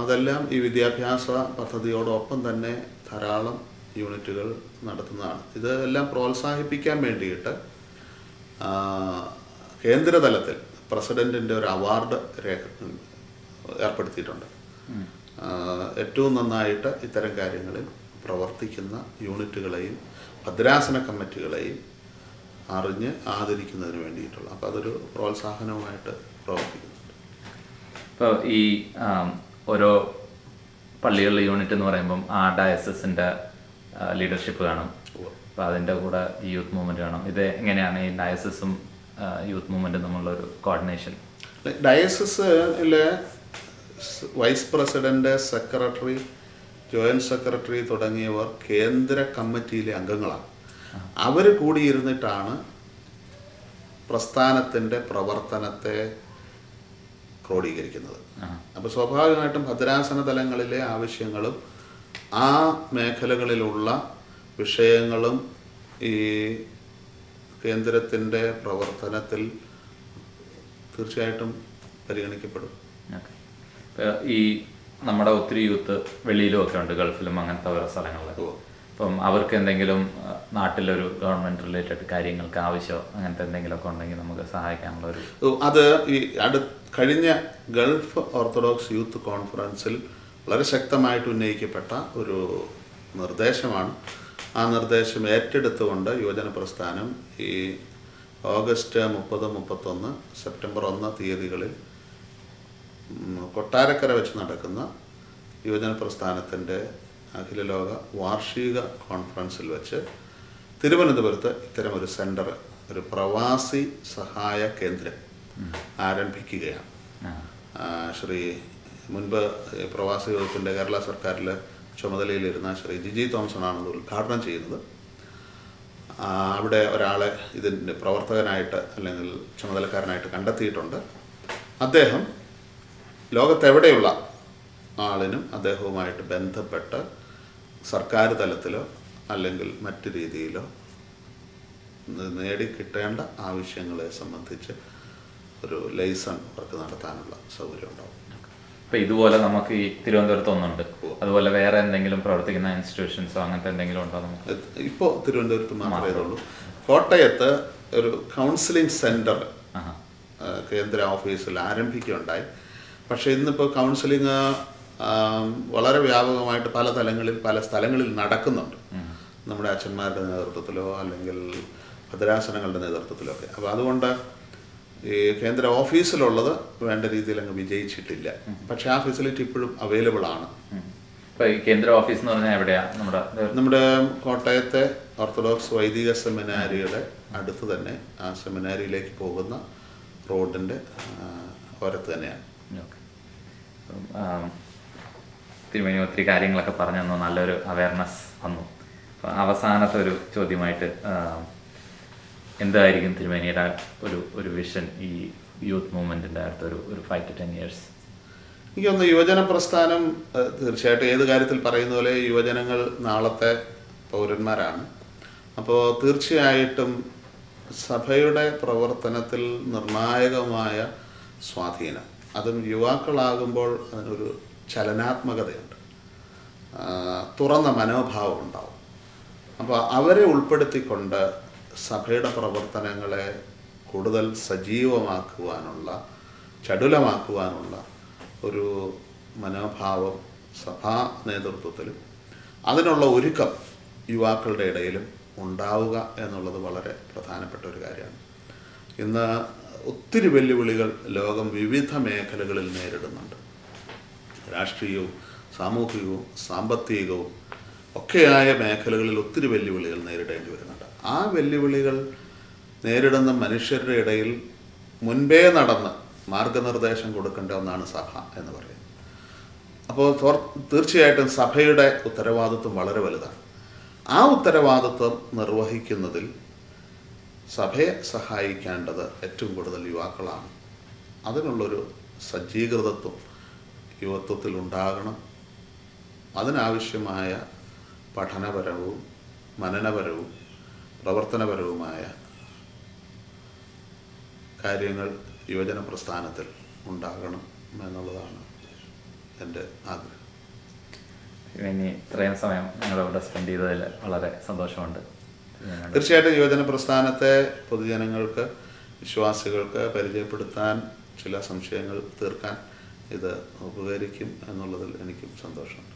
അതെല്ലാം ഈ വിദ്യാഭ്യാസ പദ്ധതിയോടൊപ്പം തന്നെ ധാരാളം യൂണിറ്റുകൾ നടത്തുന്നതാണ്. ഇതെല്ലാം പ്രോത്സാഹിപ്പിക്കാൻ വേണ്ടിയിട്ട് കേന്ദ്രതലത്തിൽ പ്രസിഡൻറ്റിൻ്റെ ഒരു അവാർഡ് ഏർപ്പെടുത്തിയിട്ടുണ്ട്. ഏറ്റവും നന്നായിട്ട് ഇത്തരം കാര്യങ്ങളിൽ പ്രവർത്തിക്കുന്ന യൂണിറ്റുകളെയും ഭദ്രാസന കമ്മിറ്റികളെയും അറിഞ്ഞ് ആദരിക്കുന്നതിന് വേണ്ടിയിട്ടുള്ള, അപ്പോൾ അതൊരു പ്രോത്സാഹനവുമായിട്ട് പ്രവർത്തിക്കുന്നുണ്ട്. ഇപ്പോൾ ഈ ഓരോ പള്ളികളിലെ യൂണിറ്റ് എന്ന് പറയുമ്പം ആ ഡയസസിൻ്റെ ലീഡർഷിപ്പ് കാണും. അപ്പോൾ അതിൻ്റെ കൂടെ ഈ യൂത്ത് മൂവ്മെൻറ്റ് കാണും. ഇത് എങ്ങനെയാണ് ഈ ഡയസസും യൂത്ത് മൂവ്മെൻറ്റും തമ്മിലുള്ള ഒരു കോർഡിനേഷൻ? ഡയസസിലെ vice president, secretary, joint secretary തുടങ്ങിയവർ കേന്ദ്ര കമ്മിറ്റിയിലെ അംഗങ്ങളാണ്. അവർ കൂടിയിരുന്നിട്ടാണ് പ്രസ്ഥാനത്തിൻ്റെ പ്രവർത്തനത്തെ ക്രോഡീകരിക്കുന്നത്. അപ്പോൾ സ്വാഭാവികമായിട്ടും ഭദ്രാസന തലങ്ങളിലെ ആവശ്യങ്ങളും ആ മേഖലകളിലുള്ള വിഷയങ്ങളും ഈ കേന്ദ്രത്തിൻ്റെ പ്രവർത്തനത്തിൽ തീർച്ചയായിട്ടും പരിഗണിക്കപ്പെടും. ഈ നമ്മുടെ ഒത്തിരി യൂത്ത് വെളിയിലും ഒക്കെ ഉണ്ട്, ഗൾഫിലും അങ്ങനത്തെ ഓരോ സ്ഥലങ്ങളിലും. അപ്പം അവർക്ക് എന്തെങ്കിലും നാട്ടിലൊരു ഗവൺമെൻറ് റിലേറ്റഡ് കാര്യങ്ങൾക്ക് ആവശ്യമോ അങ്ങനത്തെ എന്തെങ്കിലുമൊക്കെ ഉണ്ടെങ്കിൽ നമുക്ക് സഹായിക്കാനുള്ള ഒരു അത് ഈ കഴിഞ്ഞ ഗൾഫ് ഓർത്തഡോക്സ് യൂത്ത് കോൺഫറൻസിൽ വളരെ ശക്തമായിട്ട് ഉന്നയിക്കപ്പെട്ട ഒരു നിർദ്ദേശമാണ്. ആ നിർദ്ദേശം ഏറ്റെടുത്തുകൊണ്ട് യുവജന പ്രസ്ഥാനം ഈ ഓഗസ്റ്റ് 30, 31, സെപ്റ്റംബർ 1 തീയതികളിൽ കൊട്ടാരക്കര വെച്ച് നടക്കുന്ന യുവജന പ്രസ്ഥാനത്തിൻ്റെ അഖില ലോക വാർഷിക കോൺഫറൻസിൽ വെച്ച് തിരുവനന്തപുരത്ത് ഇത്തരമൊരു സെൻറ്റർ, ഒരു പ്രവാസി സഹായ കേന്ദ്രം ആരംഭിക്കുകയാണ്. മുൻപ് പ്രവാസി വകുപ്പിൻ്റെ കേരള സർക്കാരിൽ ചുമതലയിലിരുന്ന ശ്രീ ജിജി തോമസണാണ് ഇത് ഉദ്ഘാടനം ചെയ്യുന്നത്. അവിടെ ഒരാളെ ഇതിൻ്റെ പ്രവർത്തകനായിട്ട് അല്ലെങ്കിൽ ചുമതലക്കാരനായിട്ട് കണ്ടെത്തിയിട്ടുണ്ട്. അദ്ദേഹം ലോകത്തെവിടെയുള്ള ആളിനും അദ്ദേഹവുമായിട്ട് ബന്ധപ്പെട്ട് സർക്കാർ തലത്തിലോ അല്ലെങ്കിൽ മറ്റു രീതിയിലോ നേടിക്കിട്ടേണ്ട ആവശ്യങ്ങളെ സംബന്ധിച്ച് ഒരു ലൈസൺ വർക്ക് നടത്താനുള്ള സൗകര്യം ഉണ്ടാവും. ഇപ്പം ഇതുപോലെ നമുക്ക് ഈ തിരുവനന്തപുരത്ത് ഒന്നുണ്ട്, അതുപോലെ വേറെ എന്തെങ്കിലും പ്രവർത്തിക്കുന്ന ഇൻസ്റ്റിറ്റ്യൂഷൻസോ അങ്ങനത്തെ എന്തെങ്കിലും ഉണ്ടോ? നമുക്ക് ഇപ്പോൾ തിരുവനന്തപുരത്ത് മാത്രമേ ഉള്ളൂ. കോട്ടയത്ത് ഒരു കൗൺസിലിംഗ് സെൻറ്റർ കേന്ദ്ര ഓഫീസിൽ ആരംഭിക്കുകയുണ്ടായി. പക്ഷേ ഇന്നിപ്പോൾ കൗൺസിലിംഗ് വളരെ വ്യാപകമായിട്ട് പല തലങ്ങളിൽ പല സ്ഥലങ്ങളിൽ നടക്കുന്നുണ്ട്, നമ്മുടെ അച്ഛന്മാരുടെ നേതൃത്വത്തിലോ അല്ലെങ്കിൽ ഭദ്രാസനങ്ങളുടെ നേതൃത്വത്തിലോ ഒക്കെ. അപ്പോൾ അതുകൊണ്ട് ഈ കേന്ദ്ര ഓഫീസിലുള്ളത് വേണ്ട രീതിയിൽ അങ്ങ് വിജയിച്ചിട്ടില്ല. പക്ഷേ ആ ഫെസിലിറ്റി ഇപ്പോഴും അവൈലബിൾ ആണ്. കേന്ദ്ര ഓഫീസ് എന്ന് പറഞ്ഞാൽ എവിടെയാണ്? നമ്മുടെ കോട്ടയത്തെ ഓർത്തഡോക്സ് വൈദിക സെമിനാരിയുടെ അടുത്ത് തന്നെ, ആ സെമിനാരിയിലേക്ക് പോകുന്ന റോഡിൻ്റെ ഓരത്ത് തന്നെയാണ്. തിരുമേനി ഒത്തിരി കാര്യങ്ങളൊക്കെ പറഞ്ഞു തന്നു, നല്ലൊരു അവയർനെസ് വന്നു. അവസാനത്തെ ഒരു ചോദ്യമായിട്ട്, എന്തായിരിക്കും തിരുമേനിയുടെ ഒരു വിഷൻ ഈ യൂത്ത് മൂവ്മെൻറ്റിൻ്റെ അടുത്തൊരു 5 to 10 years? എനിക്കൊന്ന് യുവജന പ്രസ്ഥാനം തീർച്ചയായിട്ടും ഏത് കാര്യത്തിൽ പറയുന്ന പോലെ യുവജനങ്ങൾ നാളത്തെ പൗരന്മാരാണ്. അപ്പോൾ തീർച്ചയായിട്ടും സഭയുടെ പ്രവർത്തനത്തിൽ നിർണായകമായ സ്വാധീനം, അതും യുവാക്കളാകുമ്പോൾ അതിനൊരു ചലനാത്മകതയുണ്ട്, തുറന്ന മനോഭാവം ഉണ്ടാവും. അപ്പോൾ അവരെ ഉൾപ്പെടുത്തിക്കൊണ്ട് സഭയുടെ പ്രവർത്തനങ്ങളെ കൂടുതൽ സജീവമാക്കുവാനുള്ള, ചടുലമാക്കുവാനുള്ള ഒരു മനോഭാവം സഭാ നേതൃത്വത്തിലും അതിനുള്ള ഒരുക്കം യുവാക്കളുടെ ഇടയിലും ഉണ്ടാവുക എന്നുള്ളത് വളരെ പ്രധാനപ്പെട്ട ഒരു കാര്യമാണ്. ഇന്ന് ഒത്തിരി വെല്ലുവിളികൾ ലോകം വിവിധ മേഖലകളിൽ നേരിടുന്നുണ്ട്. രാഷ്ട്രീയവും സാമൂഹികവും സാമ്പത്തികവും ഒക്കെയായ മേഖലകളിൽ ഒത്തിരി വെല്ലുവിളികൾ നേരിടേണ്ടി വരുന്നുണ്ട്. ആ വെല്ലുവിളികൾ നേരിടുന്ന മനുഷ്യരുടെ ഇടയിൽ മുൻപേ നടന്ന് മാർഗനിർദ്ദേശം കൊടുക്കേണ്ട ഒന്നാണ് സഭ എന്ന് പറയുന്നത്. അപ്പോൾ തീർച്ചയായിട്ടും സഭയുടെ ഉത്തരവാദിത്വം വളരെ വലുതാണ്. ആ ഉത്തരവാദിത്വം നിർവഹിക്കുന്നതിൽ സഭയെ സഹായിക്കേണ്ടത് ഏറ്റവും കൂടുതൽ യുവാക്കളാണ്. അതിനുള്ളൊരു സജ്ജീകൃതത്വം യുവത്വത്തിൽ ഉണ്ടാകണം. അതിനാവശ്യമായ പഠനപരവും മനനപരവും പ്രവർത്തനപരവുമായ കാര്യങ്ങൾ യുവജന പ്രസ്ഥാനത്തിൽ ഉണ്ടാകണം എന്നുള്ളതാണ് എൻ്റെ ആഗ്രഹം. ഇനി ഇത്രയും സമയം ഞങ്ങളിവിടെ സ്പെൻഡ് ചെയ്തതിൽ വളരെ സന്തോഷമുണ്ട്. തീർച്ചയായിട്ടും യുവജന പ്രസ്ഥാനത്തെ പൊതുജനങ്ങൾക്ക്, വിശ്വാസികൾക്ക് പരിചയപ്പെടുത്താൻ, ചില സംശയങ്ങൾ തീർക്കാൻ ഇത് ഉപകരിക്കും എന്നുള്ളതിൽ എനിക്കും സന്തോഷമുണ്ട്.